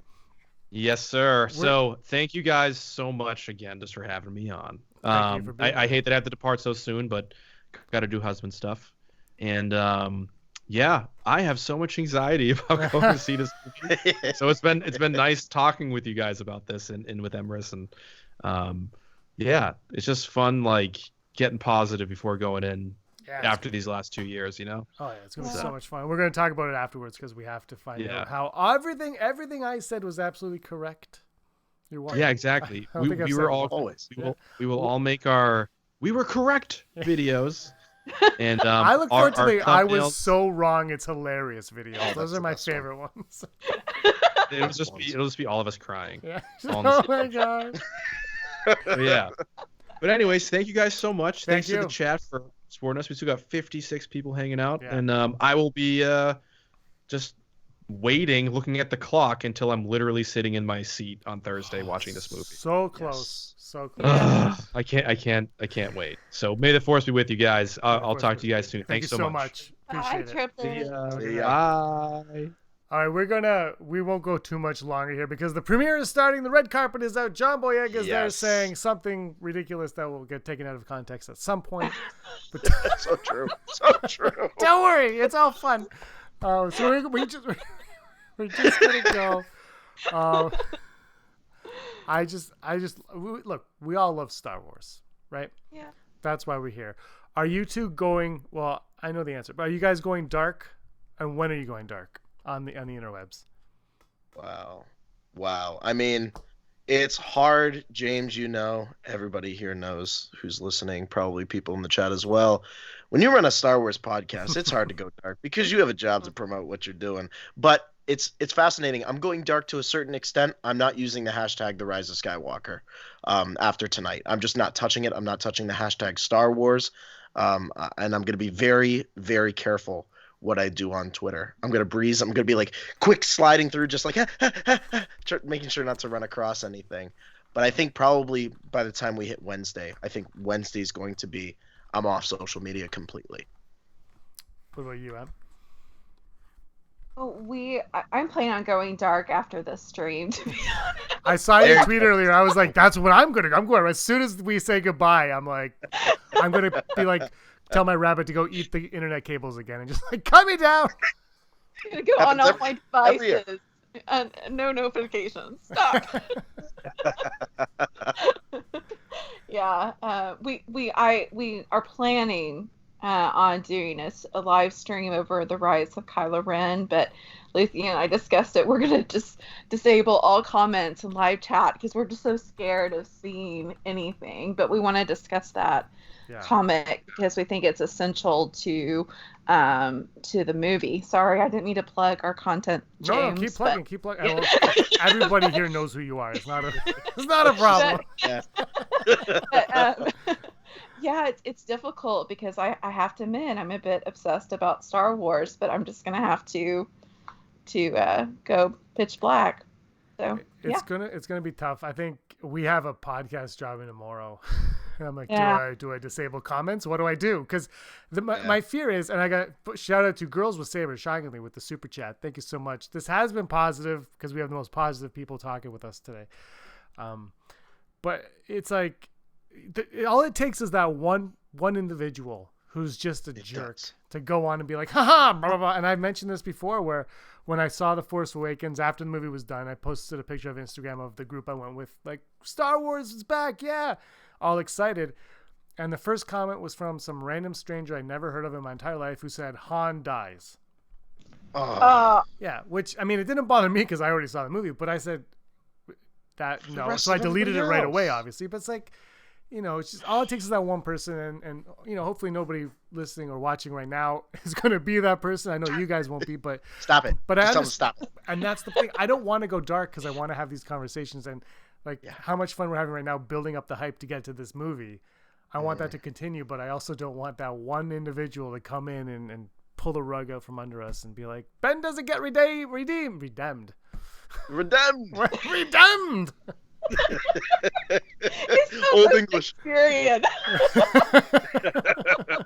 Yes, sir. So thank you guys so much again just for having me on. I hate that I have to depart so soon, but got to do husband stuff. And yeah, I have so much anxiety about going to see this movie. So it's been nice talking with you guys about this and with Emrys, and yeah, it's just fun, like getting positive before going in. After these last 2 years, you know? Oh, yeah, it's going to be so much fun. We're going to talk about it afterwards because we have to find out how everything I said was absolutely correct. You're welcome. Yeah, exactly. We were all always. We will all make our we were correct videos. And I look forward to the I was so wrong, it's hilarious videos. Those are my favorite ones. It'll just be all of us crying. Yeah. Oh my god. Yeah. But anyways, thank you guys so much. Thanks to the chat for supporting us. We still got 56 people hanging out, and I will be just waiting, looking at the clock until I'm literally sitting in my seat on Thursday watching this movie. So close, so close. I can't wait. So may the force be with you guys. I'll talk to you guys soon. Thanks so much. Appreciate it. See ya. Bye. All right, we won't go too much longer here because the premiere is starting. The red carpet is out. John Boyega is there saying something ridiculous that will get taken out of context at some point. But So true. So true. don't worry, it's all fun. So we're just gonna go. Look, we all love Star Wars, right? Yeah. That's why we're here. Are you two going? Well, I know the answer, but are you guys going dark? And when are you going dark? On the interwebs. Wow. I mean, it's hard, James, you know, everybody here knows who's listening, probably people in the chat as well. When you run a Star Wars podcast, it's hard to go dark because you have a job to promote what you're doing. But it's fascinating. I'm going dark to a certain extent. I'm not using the hashtag the Rise of Skywalker after tonight. I'm just not touching it. I'm not touching the hashtag Star Wars. And I'm going to be very, very careful what I do on Twitter. I'm going to breeze. I'm going to be like quick sliding through, just like making sure not to run across anything. But I think probably by the time we hit Wednesday, I think Wednesday is going to be I'm off social media completely. What about you, Em? I'm planning on going dark after this stream, to be honest. I saw your tweet earlier. I was like, that's what I'm going. As soon as we say goodbye, I'm going to be like, tell my rabbit to go eat the internet cables again and just like cut me down. I'm gonna go on all my devices and no notifications. Stop. Yeah, we are planning on doing a live stream over the Rise of Kylo Ren, but Luthien and I discussed it. We're gonna just disable all comments and live chat because we're just so scared of seeing anything. But we want to discuss that comic because we think it's essential to the movie. Sorry, I didn't mean to plug our content, James. No, keep plugging. Everybody here knows who you are. It's not a problem. Yeah, it's difficult because I have to admit I'm a bit obsessed about Star Wars, but I'm just gonna have to go pitch black. So It's gonna be tough. I think we have a podcast dropping tomorrow. And I'm like, Yeah. do I disable comments? What do I do? Because my fear is, and I got shout out to Girls with Sabers, shockingly, with the super chat. Thank you so much. This has been positive because we have the most positive people talking with us today. But it's like all it takes is that one individual who's just a jerk to go on and be like, haha, blah, blah, blah. And I've mentioned this before where when I saw The Force Awakens, after the movie was done, I posted a picture of Instagram of the group I went with, like, Star Wars is back, yeah, all excited. And the first comment was from some random stranger I never heard of in my entire life who said, Han dies. Yeah, which, I mean, it didn't bother me because I already saw the movie, but I said that, no. So I deleted it right away, obviously. But it's like, you know, it's just all it takes is that one person, and you know, hopefully nobody listening or watching right now is going to be that person. I know you guys won't be, but stop it. But just I tell them to stop it. And that's the thing. I don't want to go dark because I want to have these conversations and like how much fun we're having right now building up the hype to get to this movie. I want that to continue, but I also don't want that one individual to come in and pull the rug out from under us and be like, Ben doesn't get redeemed. Redeemed. We're redeemed. Old English. Period.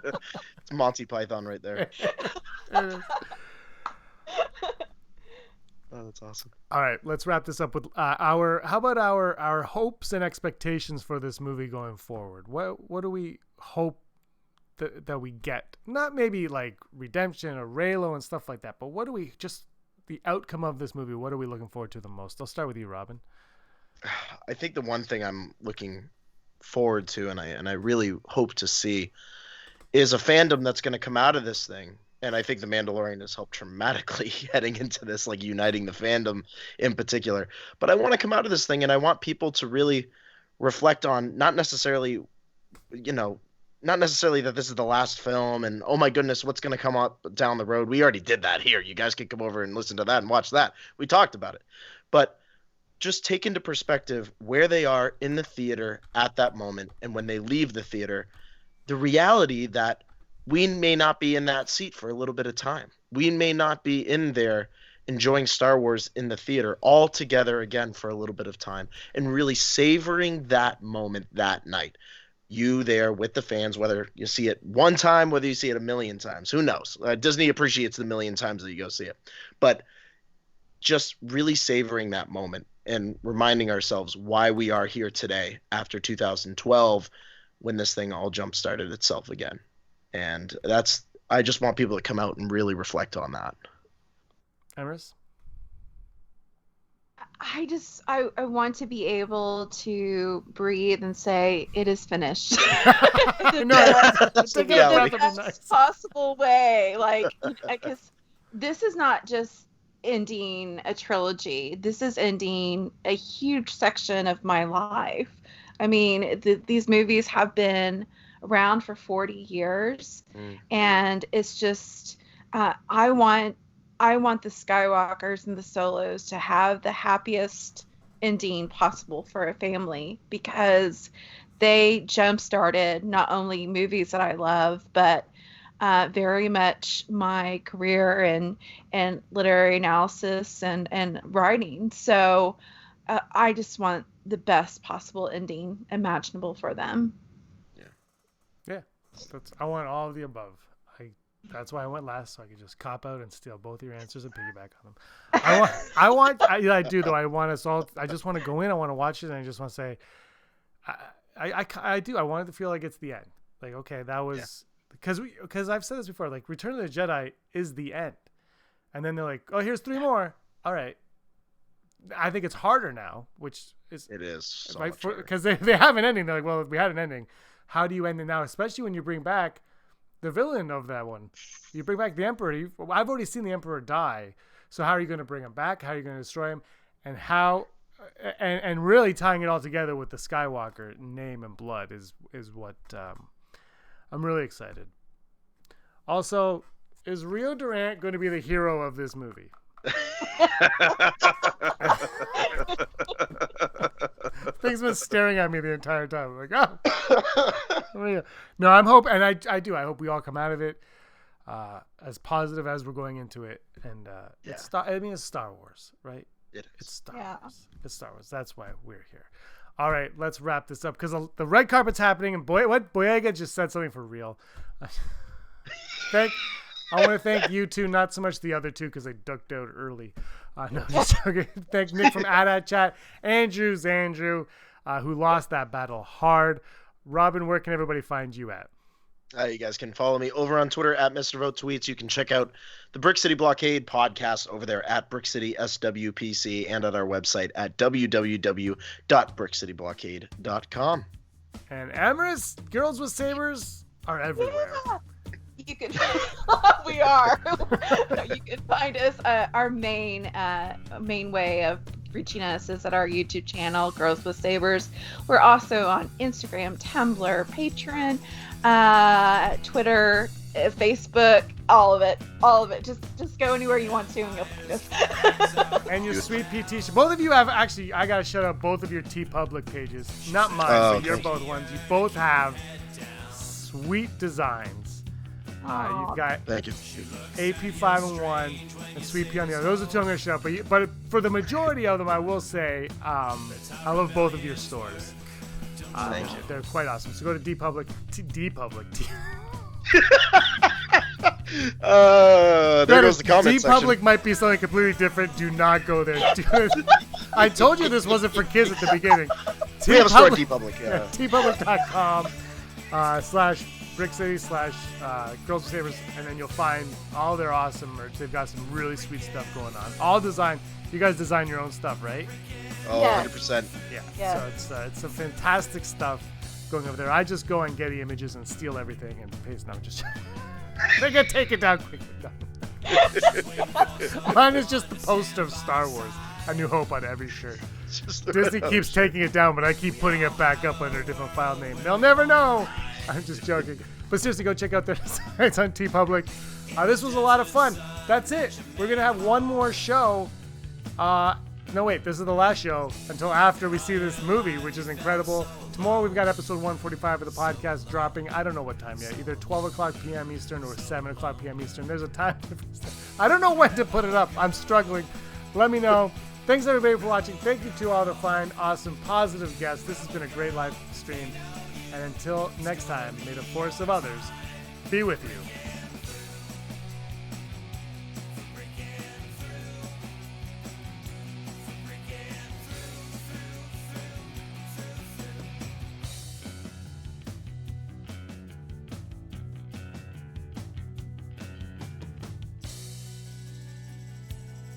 It's Monty Python right there. Oh, that's awesome. All right, let's wrap this up with our hopes and expectations for this movie going forward. What do we hope that we get? Not maybe like redemption or Reylo and stuff like that, but what do we just the outcome of this movie? What are we looking forward to the most? I'll start with you, Robin. I think the one thing I'm looking forward to, and I really hope to see, is a fandom that's going to come out of this thing. And I think The Mandalorian has helped dramatically heading into this, like uniting the fandom in particular. But I want to come out of this thing, and I want people to really reflect on not necessarily that this is the last film and, oh my goodness, what's going to come up down the road. We already did that here. You guys can come over and listen to that and watch that. We talked about it. But just take into perspective where they are in the theater at that moment, and when they leave the theater, the reality that we may not be in that seat for a little bit of time. We may not be in there enjoying Star Wars in the theater all together again for a little bit of time, and really savoring that moment that night. You there with the fans, whether you see it one time, whether you see it a million times, who knows? Disney appreciates the million times that you go see it. But just really savoring that moment and reminding ourselves why we are here today after 2012 when this thing all jump-started itself again. And I just want people to come out and really reflect on that. Emrys? I want to be able to breathe and say it is finished. That's the reality. The best possible way, like, because this is not just ending a trilogy. This is ending a huge section of my life. I mean, these movies have been around for 40 years, and it's just I want the Skywalkers and the Solos to have the happiest ending possible for a family, because they jump-started not only movies that I love, but very much my career in literary analysis and writing. So I just want the best possible ending imaginable for them. Yeah. I want all of the above. That's why I went last, so I could just cop out and steal both your answers and piggyback on them. I do though. I want us all. I just want to go in. I want to watch it, and I just want to say, I do. I want it to feel like it's the end. Like, okay, that was because I've said this before. Like, Return of the Jedi is the end, and then they're like, oh, here's 3 more. All right. I think it's harder now, which is it is so right, much because they have an ending. They're like, well, we had an ending. How do you end it now? Especially when you bring back the villain of that one. You bring back the Emperor. I've already seen the Emperor die. So how are you going to bring him back? How are you going to destroy him? And and really tying it all together with the Skywalker name and blood is what I'm really excited. Also, is Rio Durant going to be the hero of this movie? Thing's been staring at me the entire time. I'm like, oh. No, I'm hoping, and I do. I hope we all come out of it as positive as we're going into it. And it's Star Wars, right? It's Star Wars. It's Star Wars. That's why we're here. All right, let's wrap this up because the red carpet's happening. And Boyega just said something for real. I want to thank you two, not so much the other two because they ducked out early. No, just joking. Thank Nick from AdAd Chat, Andrew, who lost that battle hard. Robin, where can everybody find you at? You guys can follow me over on Twitter at Mr. Vote Tweets. You can check out the Brick City Blockade podcast over there at Brick City SWPC and at our website at www.brickcityblockade.com. And Amorous, Girls with Sabers are everywhere. Yeah. You can we are. You can find us. Our main way of reaching us is at our YouTube channel, Girls with Sabers. We're also on Instagram, Tumblr, Patreon, Twitter, Facebook, all of it. Just go anywhere you want to and you'll find us. And your sweet PT. Both of you have actually. I gotta shout out both of your TeePublic pages. Not mine, but you're both ones. You both have sweet designs. You've got Thank you. AP5 and Sweet Pea on the other. Those are two I'm going to show up. But for the majority of them, I will say I love both of your stores. Thank you. They're quite awesome. So go to DPublic. There goes the comment section. DPublic might be something completely different. Do not go there. I told you this wasn't for kids at the beginning. We have a store at DPublic. Yeah. TeePublic.com /BrickCity /Girls with Sabers, and then you'll find all their awesome merch. They've got some really sweet stuff going on. All designed. You guys design your own stuff, right? Oh, yes. 100%. Yeah. So it's some fantastic stuff going over there. I just go on Getty Images and steal everything and paste. No, just they can take it down quickly. Mine is just the poster of Star Wars, A New Hope on every shirt. Disney keeps taking it down, but I keep putting it back up under a different file name. They'll never know. I'm just joking. But seriously, go check out their sites on TeePublic. This was a lot of fun. That's it. We're going to have one more show. No, wait. This is the last show until after we see this movie, which is incredible. Tomorrow we've got episode 145 of the podcast dropping. I don't know what time yet. Either 12 o'clock p.m. Eastern or 7 o'clock p.m. Eastern. There's a time difference. I don't know when to put it up. I'm struggling. Let me know. Thanks, everybody, for watching. Thank you to all the fine, awesome, positive guests. This has been a great live stream. And until next time, may the force of others be with you.